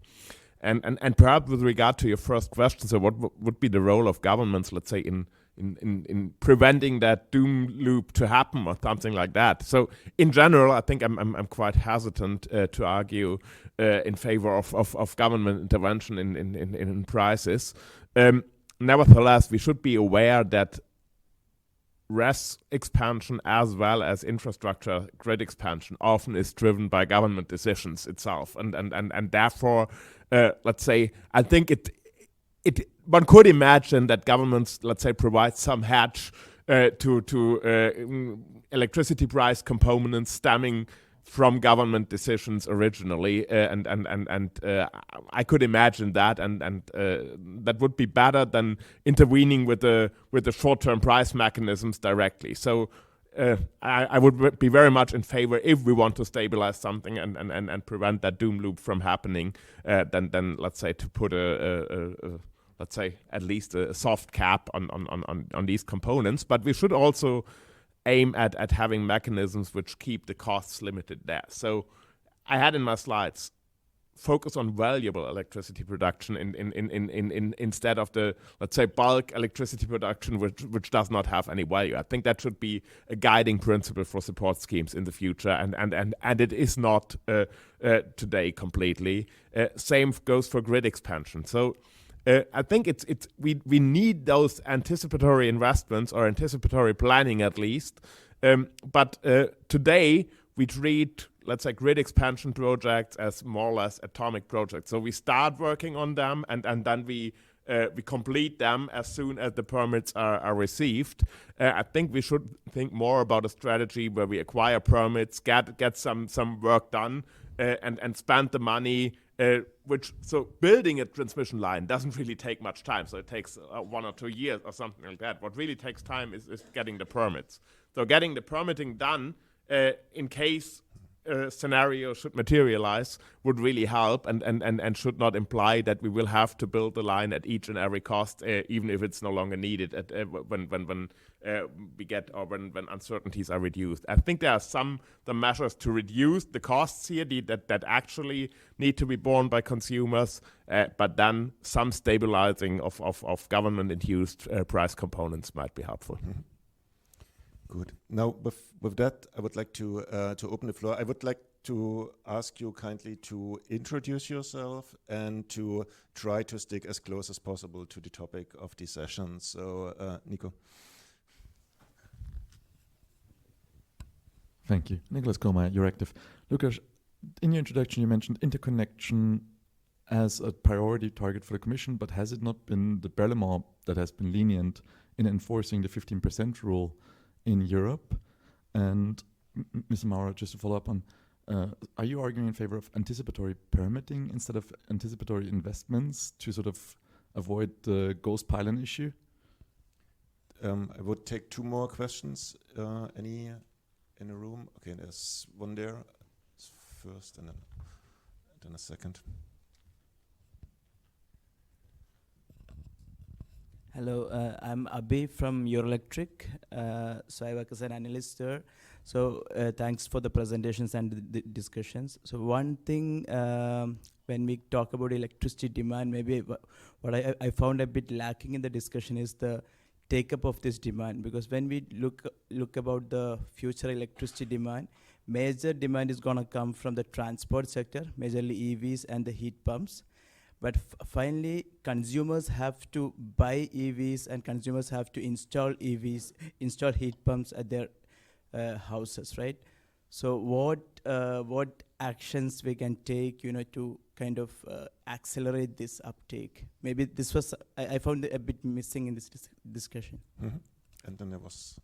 And perhaps with regard to your first question, so what would be the role of governments, let's say, in preventing that doom loop to happen or something like that? So in general, I think I'm quite hesitant to argue in favor of government intervention in prices. Nevertheless, we should be aware that RES expansion as well as infrastructure grid expansion often is driven by government decisions itself, and therefore, let's say, I think one could imagine that governments, let's say, provide some hedge to electricity price components stemming from government decisions originally, and I could imagine that, and that would be better than intervening with the short-term price mechanisms directly. So I would be very much in favor, if we want to stabilize something and prevent that doom loop from happening, then let's say to put let's say at least a soft cap on these components. But we should also aim at having mechanisms which keep the costs limited there. So I had in my slides focus on valuable electricity production in instead of the, let's say, bulk electricity production which does not have any value. I think that should be a guiding principle for support schemes in the future, and it is not today completely. Same goes for grid expansion. So I think we need those anticipatory investments, or anticipatory planning at least. But today we treat, let's say, grid expansion projects as more or less atomic projects. So we start working on them, and then we complete them as soon as the permits are received. I think we should think more about a strategy where we acquire permits, get some work done, and spend the money. So building a transmission line doesn't really take much time. So it takes 1 or 2 years or something like that. What really takes time is getting the permits. So getting the permitting done in case a scenario should materialize would really help, and should not imply that we will have to build the line at each and every cost, even if it's no longer needed when we get, or when uncertainties are reduced. I think there are the measures to reduce the costs here that actually need to be borne by consumers, but then some stabilizing of government-induced price components might be helpful. Mm-hmm. Good. Now, with that, I would like to open the floor. I would like to ask you kindly to introduce yourself and to try to stick as close as possible to the topic of the session. So, Nico. Thank you. Nicholas Koma, Euractiv. Lukas, in your introduction, you mentioned interconnection as a priority target for the Commission, but has it not been the Berlaymont that has been lenient in enforcing the 15% rule in Europe? And Mr. Maurer, just to follow up on, are you arguing in favor of anticipatory permitting instead of anticipatory investments to sort of avoid the ghost pylon issue? I would take 2 more questions. Any in the room? Okay, there's one there first, and then a second. Hello, I'm Abhi from Eurelectric. So I work as an analyst there. So thanks for the presentations and the discussions. So one thing, when we talk about electricity demand, maybe what I found a bit lacking in the discussion is the take-up of this demand. Because when we look about the future electricity demand, major demand is going to come from the transport sector, majorly EVs and the heat pumps. But finally, consumers have to buy EVs, and consumers have to install EVs, install heat pumps at their houses, right? So what actions we can take, to kind of accelerate this uptake? Maybe this was, I found it a bit missing in this discussion. Mm-hmm. And then there was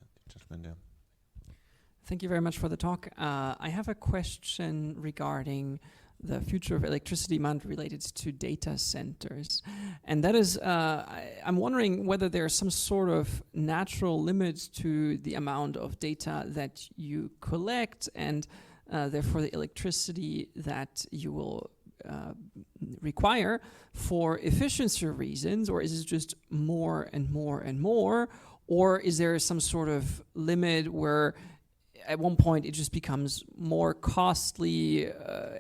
the gentleman there. Thank you very much for the talk. I have a question regarding the future of electricity demand related to data centers. And that is, I'm wondering whether there's some sort of natural limit to the amount of data that you collect, and therefore the electricity that you will require for efficiency reasons, or is it just more and more and more? Or is there some sort of limit where at one point it just becomes more costly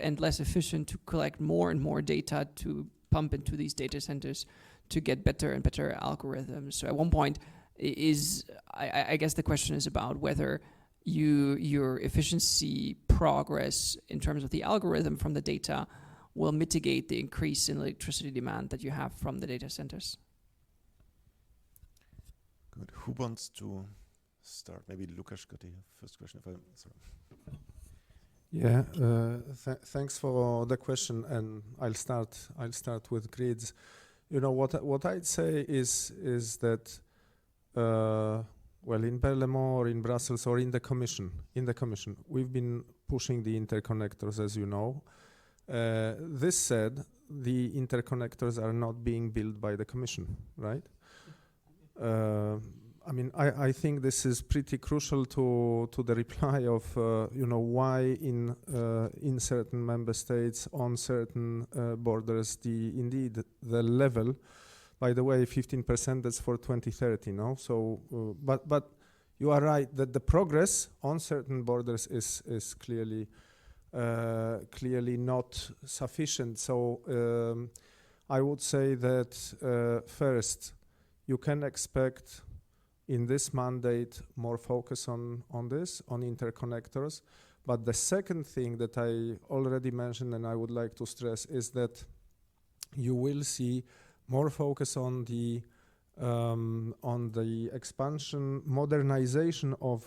and less efficient to collect more and more data to pump into these data centers to get better and better algorithms? So at one point I guess the question is about whether your efficiency progress in terms of the algorithm from the data will mitigate the increase in electricity demand that you have from the data centers. Good. Who wants to start? Maybe Lukas got the first question. Yeah, thanks for the question, and I'll start with grids. What I'd say is that well, in Berlaymont or in Brussels or in the Commission, we've been pushing the interconnectors, as you know. This said, the interconnectors are not being built by the Commission, right? I mean, I think this is pretty crucial to the reply of why in certain member states on certain borders the level. By the way, 15% that's for 2030, no? So, but you are right that the progress on certain borders is clearly not sufficient. So I would say that first, you can expect in this mandate more focus on interconnectors. But the second thing that I already mentioned and I would like to stress is that you will see more focus on the expansion, modernization of,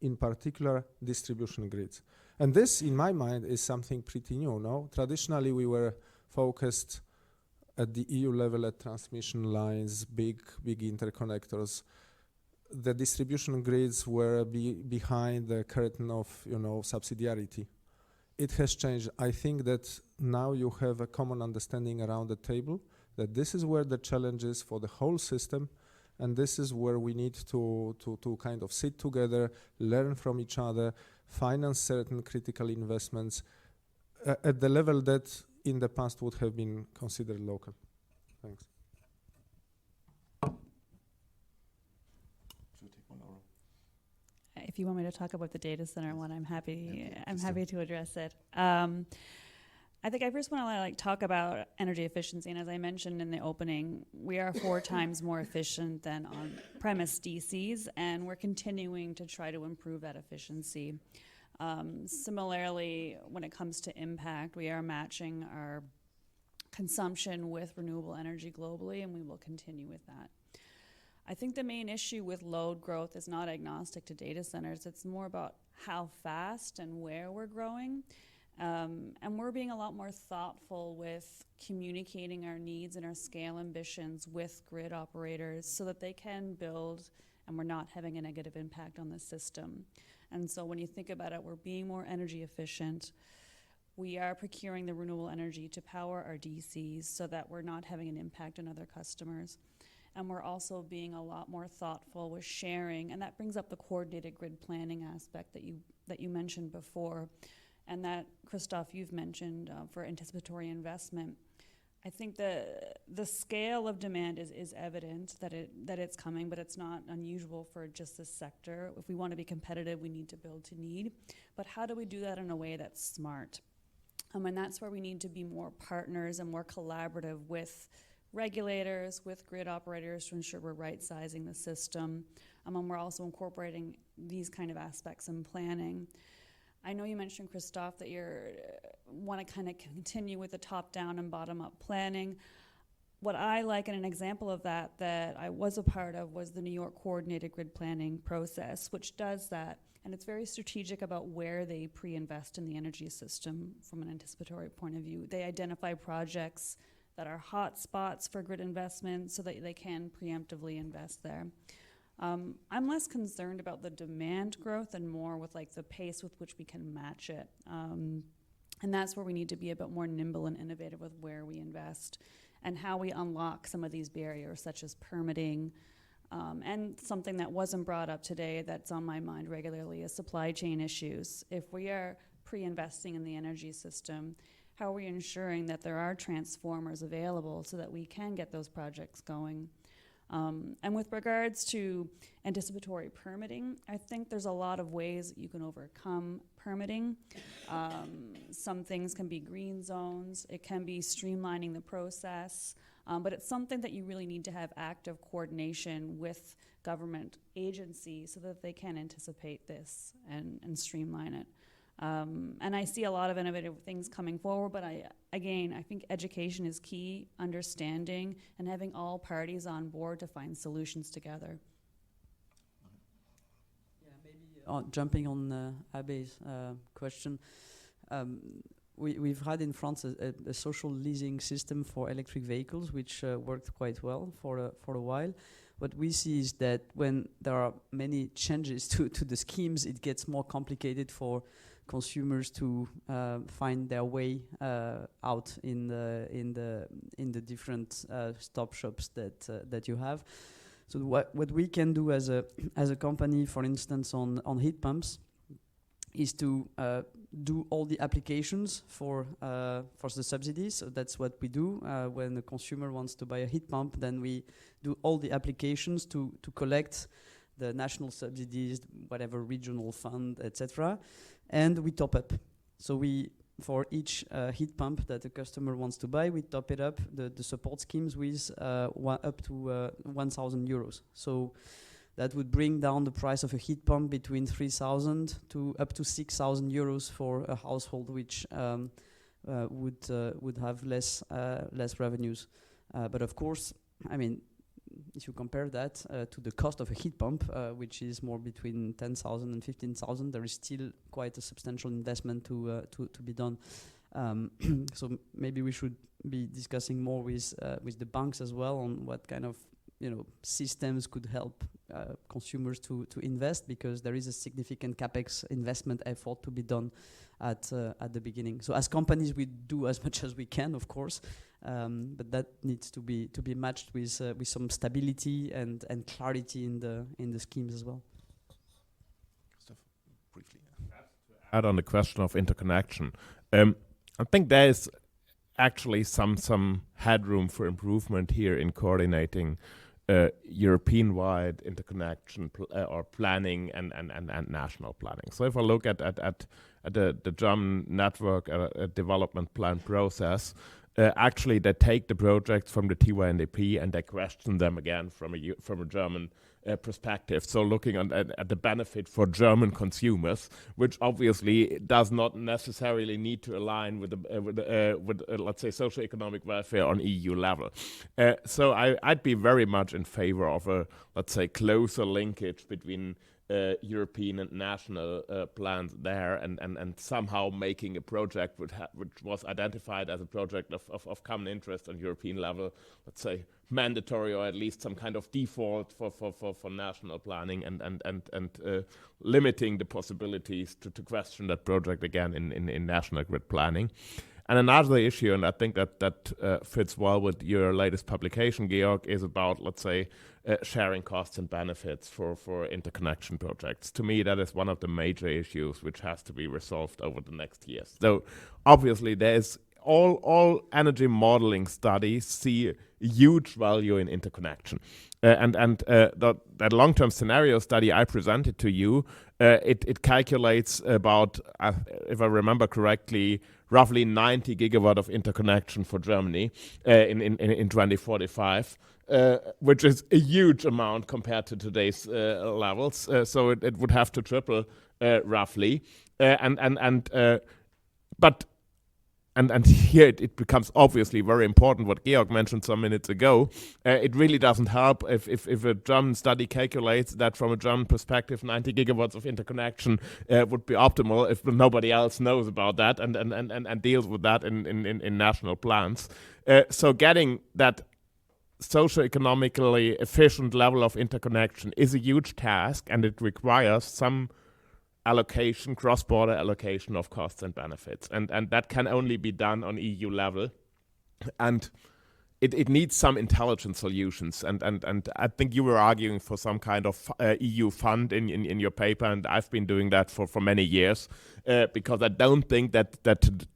in particular, distribution grids. And this, in my mind, is something pretty new, no? Traditionally, we were focused at the EU level at transmission lines, big interconnectors. The distribution grids were behind the curtain of, subsidiarity. It has changed. I think that now you have a common understanding around the table that this is where the challenge is for the whole system, and this is where we need to kind of sit together, learn from each other, finance certain critical investments at the level that in the past would have been considered local. Thanks. If you want me to talk about the data center one, I'm happy. Yeah, I'm happy to address it. I think I first want to talk about energy efficiency, and as I mentioned in the opening, we are 4 times more efficient than on-premise DCs, and we're continuing to try to improve that efficiency. Similarly, when it comes to impact, we are matching our consumption with renewable energy globally, and we will continue with that. I think the main issue with load growth is not agnostic to data centers. It's more about how fast and where we're growing. And we're being a lot more thoughtful with communicating our needs and our scale ambitions with grid operators so that they can build and we're not having a negative impact on the system. And so when you think about it, we're being more energy efficient. We are procuring the renewable energy to power our DCs so that we're not having an impact on other customers. And we're also being a lot more thoughtful with sharing, and that brings up the coordinated grid planning aspect that you mentioned before, and that, Christoph, you've mentioned for anticipatory investment. I think the scale of demand is evident that it's coming, but it's not unusual for just this sector. If we want to be competitive, we need to build to need. But how do we do that in a way that's smart? And that's where we need to be more partners and more collaborative with regulators, with grid operators to ensure we're right-sizing the system. And we're also incorporating these kind of aspects in planning. I know you mentioned, Christoph, that you want to kind of continue with the top-down and bottom-up planning. What I like, and an example of that I was a part of, was the New York Coordinated Grid Planning process, which does that. And it's very strategic about where they pre-invest in the energy system from an anticipatory point of view. They identify projects that are hot spots for grid investment so that they can preemptively invest there. I'm less concerned about the demand growth and more with the pace with which we can match it. And that's where we need to be a bit more nimble and innovative with where we invest and how we unlock some of these barriers, such as permitting. And something that wasn't brought up today that's on my mind regularly is supply chain issues. If we are pre-investing in the energy system, how are we ensuring that there are transformers available so that we can get those projects going? And with regards to anticipatory permitting, I think there's a lot of ways that you can overcome permitting. Some things can be green zones. It can be streamlining the process. But it's something that you really need to have active coordination with government agencies so that they can anticipate this and streamline it. And I see a lot of innovative things coming forward, but I think education is key, understanding, and having all parties on board to find solutions together. Yeah, maybe jumping on Abe's question. We've had in France a social leasing system for electric vehicles, which worked quite well for a while. what we see is that when there are many changes to the schemes, it gets more complicated for consumers to find their way out in the different stop shops that you have. So what we can do as a company, for instance, on heat pumps, is to do all the applications for the subsidies. So that's what we do when the consumer wants to buy a heat pump. Then we do all the applications to collect the national subsidies, whatever regional fund, etc. And we top up. So for each heat pump that the customer wants to buy, we top it up, the support schemes, with up to 1,000 euros. So that would bring down the price of a heat pump between 3,000 to up to 6,000 euros for a household which would have less revenues. But of course, I mean, if you compare that to the cost of a heat pump, which is more between 10,000 and 15,000, there is still quite a substantial investment to be done. So maybe we should be discussing more with the banks as well on what kind of systems could help consumers to invest, because there is a significant capex investment effort to be done at the beginning. So as companies, we do as much as we can, of course, but that needs to be matched with some stability and clarity in the schemes as well. Briefly. Add on the question of interconnection. I think there is actually some headroom for improvement here in coordinating European-wide interconnection or planning and national planning. So if I look at the German network development plan process, actually they take the projects from the TYNDP and they question them again from a German perspective. So looking at the benefit for German consumers, which obviously does not necessarily need to align with let's say socioeconomic welfare on EU level. So I'd be very much in favor of a, let's say, closer linkage between European and national plans there, and somehow making a project which was identified as a project of common interest on European level, let's say, mandatory or at least some kind of default for national planning, and limiting the possibilities to question that project again in national grid planning. And another issue, and I think that fits well with your latest publication, Georg, is about, let's say, sharing costs and benefits for interconnection projects. To me, that is one of the major issues which has to be resolved over the next years. So obviously there's all energy modeling studies see huge value in interconnection. That long-term scenario study I presented to you, it calculates about, if I remember correctly, roughly 90 gigawatt of interconnection for Germany in 2045, which is a huge amount compared to today's levels. So it would have to triple roughly, And here it becomes obviously very important what Georg mentioned some minutes ago. It really doesn't help if a German study calculates that from a German perspective 90 gigawatts of interconnection would be optimal if nobody else knows about that and deals with that in national plans. So getting that socioeconomically efficient level of interconnection is a huge task, and it requires some allocation, cross-border allocation of costs and benefits. And that can only be done on EU level. And it needs some intelligent solutions. And I think you were arguing for some kind of EU fund in your paper, and I've been doing that for many years, because I don't think that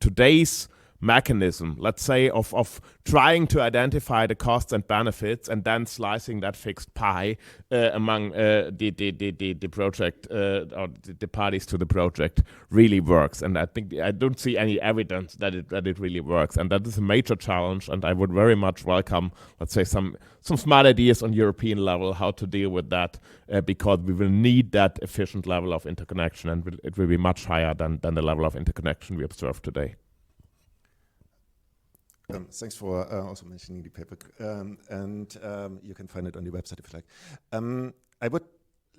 today's mechanism, let's say, of trying to identify the costs and benefits and then slicing that fixed pie among the project or the parties to the project really works. And I think I don't see any evidence that it really works, and that is a major challenge. And I would very much welcome, let's say, some smart ideas on European level how to deal with that, because we will need that efficient level of interconnection, and it will be much higher than the level of interconnection we observe today. Thanks for also mentioning the paper, and you can find it on the website if you like. I would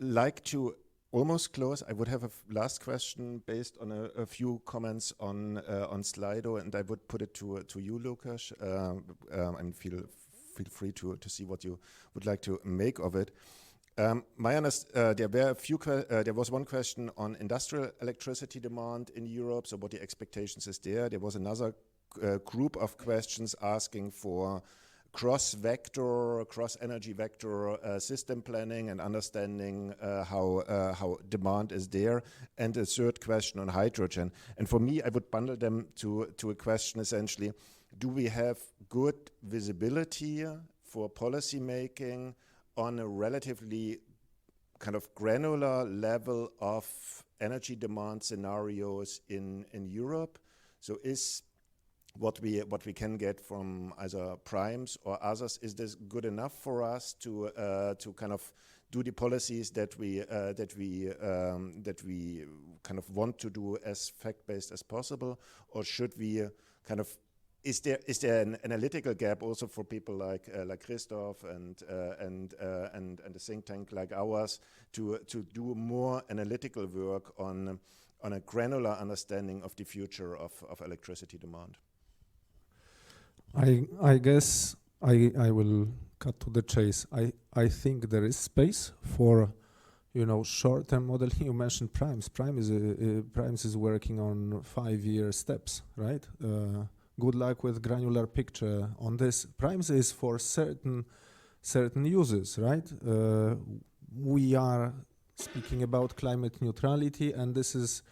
like to almost close. I would have a last question based on a few comments on Slido, and I would put it to you, Lukáš. I feel feel free to see what you would like to make of it. There was one question on industrial electricity demand in Europe, so what the expectations is there. There was another group of questions asking for cross-energy vector system planning and understanding how demand is there, and a third question on hydrogen. And for me, I would bundle them to a question essentially: do we have good visibility for policy making on a relatively kind of granular level of energy demand scenarios in Europe? So is what we can get from either primes or others, is this good enough for us to kind of do the policies that we kind of want to do as fact-based as possible, or should we kind of is there an analytical gap also for people like Christoph and a think tank like ours to do more analytical work on a granular understanding of the future of electricity demand? I guess I will cut to the chase. I think there is space for, short-term modeling. You mentioned primes. Primes is working on 5-year steps, right? Good luck with granular picture on this. Primes is for certain uses, right? We are speaking about climate neutrality, and this is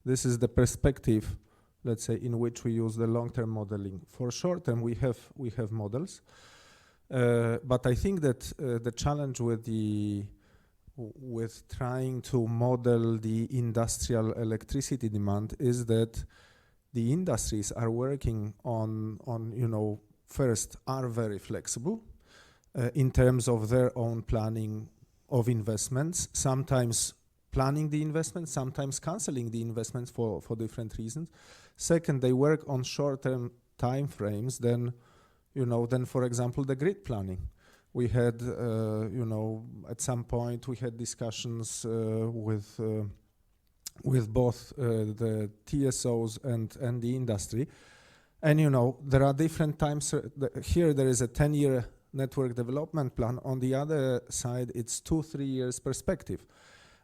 the perspective, let's say, in which we use the long-term modeling. For short-term, we have models, but I think that the challenge with trying to model the industrial electricity demand is that the industries are working on first, are very flexible in terms of their own planning of investments, sometimes planning the investments, sometimes canceling the investments for different reasons. Second, they work on short-term time frames than for example, the grid planning. We had, at some point we had discussions with both the TSOs and the industry. And there are different times. Here there is a 10-year network development plan. On the other side, it's 2-3 years perspective.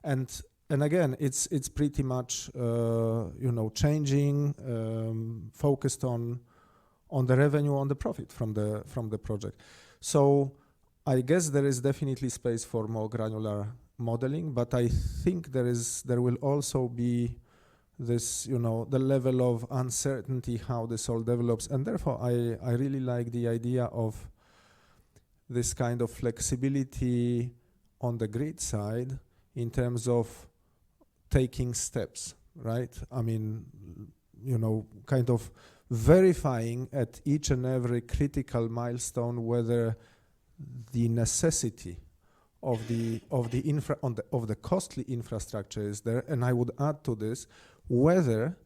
And again, it's pretty much changing, focused on the revenue, on the profit from the project. So I guess there is definitely space for more granular modeling, but I think there will also be this, the level of uncertainty how this all develops, and therefore I really like the idea of this kind of flexibility on the grid side in terms of taking steps, right? I mean, kind of verifying at each and every critical milestone whether the necessity of the costly infrastructure is there, and I would add to this whether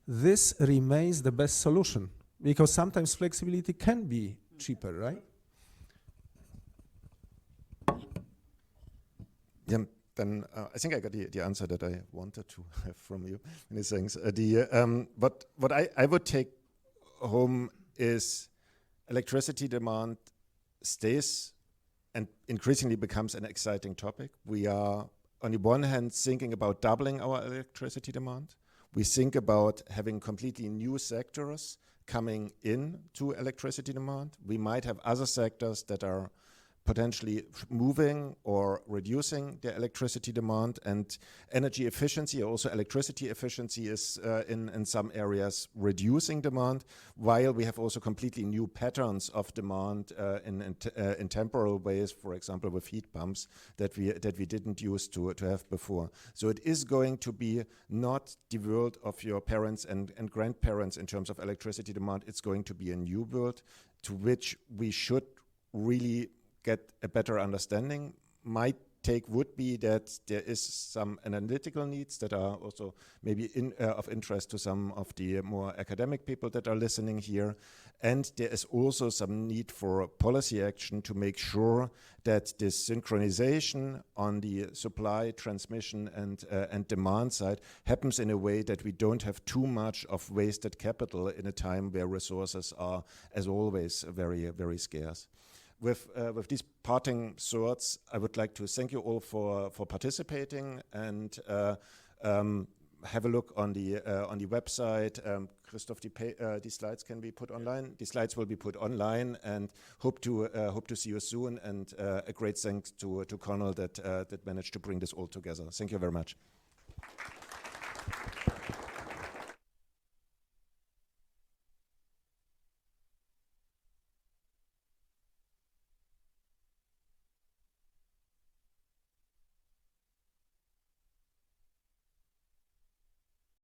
this remains the best solution, because sometimes flexibility can be cheaper, right? Yeah, then I think I got the answer that I wanted to have from you. Many thanks. What I would take home is electricity demand stays and increasingly becomes an exciting topic. We are, on the one hand, thinking about doubling our electricity demand. We think about having completely new sectors coming in to electricity demand. We might have other sectors that are potentially moving or reducing their electricity demand, and energy efficiency, also electricity efficiency, is in some areas reducing demand, while we have also completely new patterns of demand in temporal ways, for example with heat pumps that we didn't used to have before. So it is going to be not the world of your parents and grandparents in terms of electricity demand. It's going to be a new world to which we should really get a better understanding. My take would be that there is some analytical needs that are also maybe of interest to some of the more academic people that are listening here. And there is also some need for policy action to make sure that this synchronization on the supply, transmission, and demand side happens in a way that we don't have too much of wasted capital in a time where resources are, as always, very, very scarce. with these parting thoughts, I would like to thank you all for participating, and have a look on the website. Christoph, these slides can be put online. The slides will be put online, and hope to see you soon. And a great thanks to Conal that managed to bring this all together. Thank you very much.